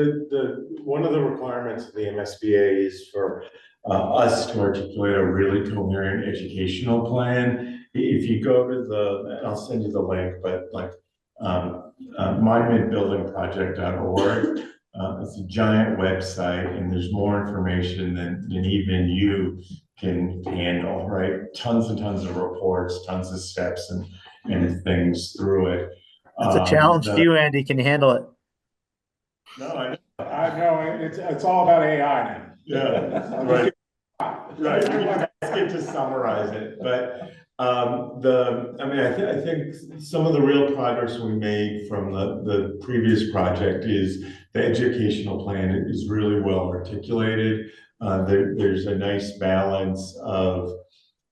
one of the requirements of the MSBA is for us to articulate a really coherent educational plan. If you go to I'll send you the link, but like monumentbuildingproject.org, it's a giant website, and there's more information than even you can handle, right? Tons and tons of reports, tons of steps and things through it. It's a challenge to you, Andy. Can you handle it? No, I know it's all about AI now. Yeah, right. Right, we can ask it to summarize it, but I think some of the real progress we made from the previous project is the educational plan is really well articulated. There's a nice balance of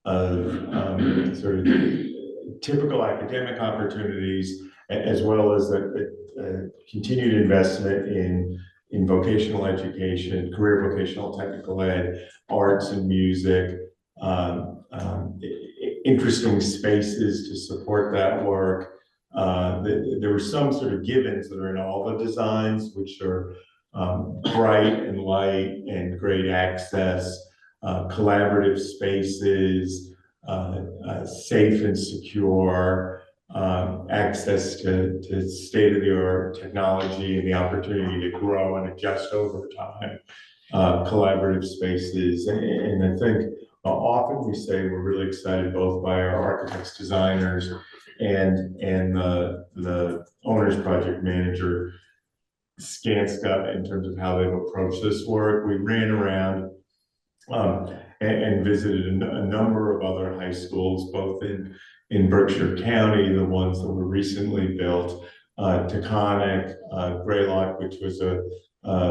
sort of typical academic opportunities, as well as a continued investment in vocational education, career vocational technical ed, arts and music, interesting spaces to support that work. There were some sort of givens that are in all the designs, which are bright and light and great access, collaborative spaces, safe and secure, access to state-of-the-art technology and the opportunity to grow and adjust over time, collaborative spaces. And I think often we say we're really excited both by our architects, designers, and the owner's project manager, Skanska, in terms of how they've approached this work. We ran around and visited a number of other high schools, both in Berkshire County, the ones that were recently built, Taconic, Greylock, which was a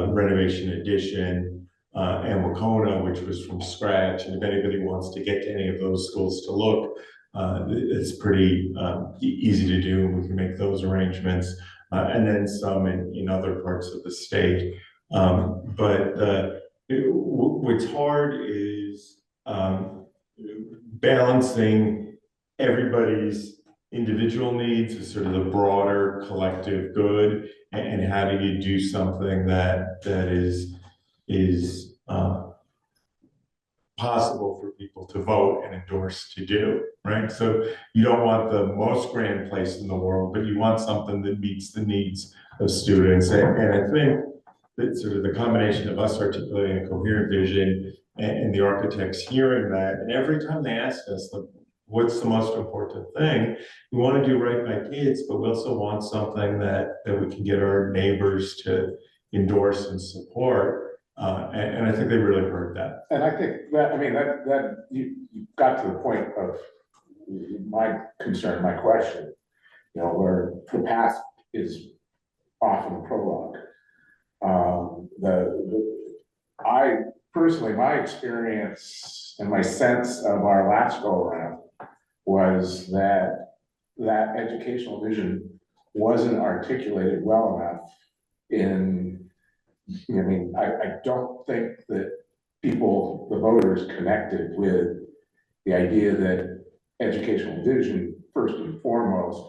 renovation addition, and Wacona, which was from scratch. And if anybody wants to get to any of those schools to look, it's pretty easy to do, and we can make those arrangements, and then some in other parts of the state. What's hard is balancing everybody's individual needs as sort of the broader collective good, and how do you do something that is possible for people to vote and endorse to do, right? So you don't want the most grand place in the world, but you want something that meets the needs of students. And I think that sort of the combination of us articulating a coherent vision and the architects hearing that, and every time they ask us, like, what's the most important thing? We want to do right by kids, but we also want something that we can get our neighbors to endorse and support. And I think they really heard that. And I think that, I mean, that you got to the point of my concern, my question, you know, where the past is often prologue. I personally, my experience and my sense of our last go around was that educational vision wasn't articulated well enough I mean, I don't think that people, the voters, connected with the idea that educational vision, first and foremost,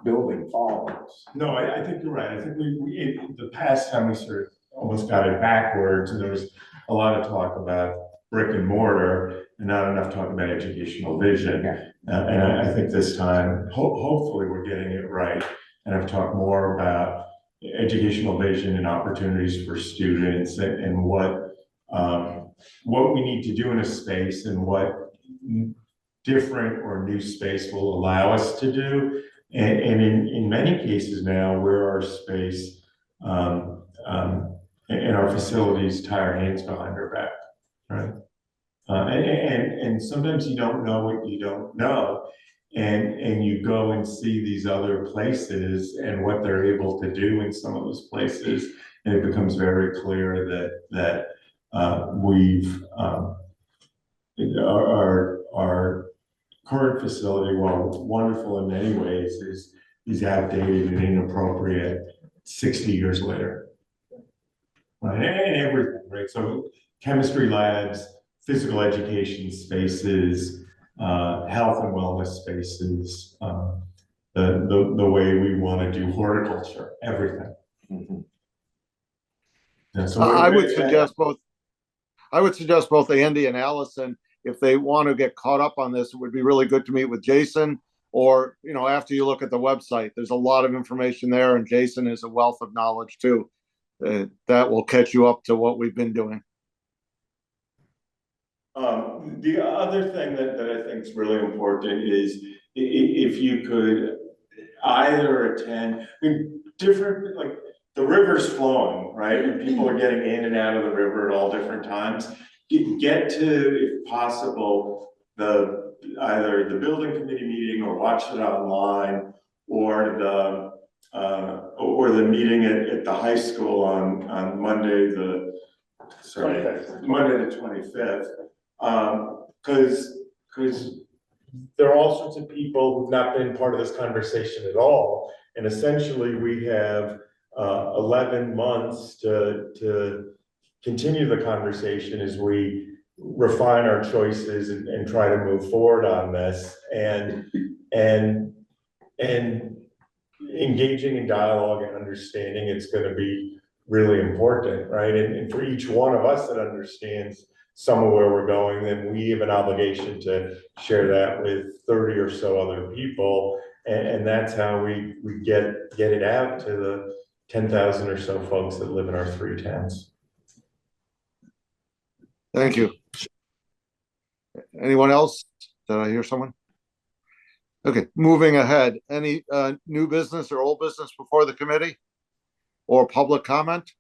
building follows. No, I think you're right. I think in the past time we sort of almost got it backwards, and there was a lot of talk about brick and mortar and not enough talk about educational vision. Yeah. And I think this time, hopefully we're getting it right. And I've talked more about educational vision and opportunities for students, and what we need to do in a space, and what different or new space will allow us to do. And in many cases now, where our space and our facilities tie our hands behind our back, right? And sometimes you don't know what you don't know. And you go and see these other places and what they're able to do in some of those places. And it becomes very clear that our current facility, while wonderful in many ways, is outdated and inappropriate 60 years later. Right, and everything, right? So chemistry labs, physical education spaces, health and wellness spaces, the way we want to do horticulture, everything. Mm-hmm. Yeah, so I would suggest both Andy and Allison, if they want to get caught up on this, it would be really good to meet with Jason, or, you know, after you look at the website, there's a lot of information there, and Jason is a wealth of knowledge too. That will catch you up to what we've been doing. The other thing that I think is really important is if you could either attend, I mean, different, like, the river's flowing, right? And people are getting in and out of the river at all different times. Get to, if possible, either the building committee meeting, or watch it online, or the meeting at the high school on Monday the 25th. Because there are all sorts of people who've not been part of this conversation at all, and essentially we have 11 months to continue the conversation as we refine our choices and try to move forward on this, and engaging in dialogue and understanding it's going to be really important, right? And for each one of us that understands some of where we're going, then we have an obligation to share that with 30 or so other people, and that's how we get it out to the 10,000 or so folks that live in our 3 towns. Thank you. Anyone else? Did I hear someone? Okay, moving ahead. Any new business or old business before the committee, or public comment?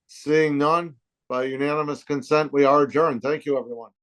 Seeing none, by unanimous consent, we are adjourned. Thank you, everyone.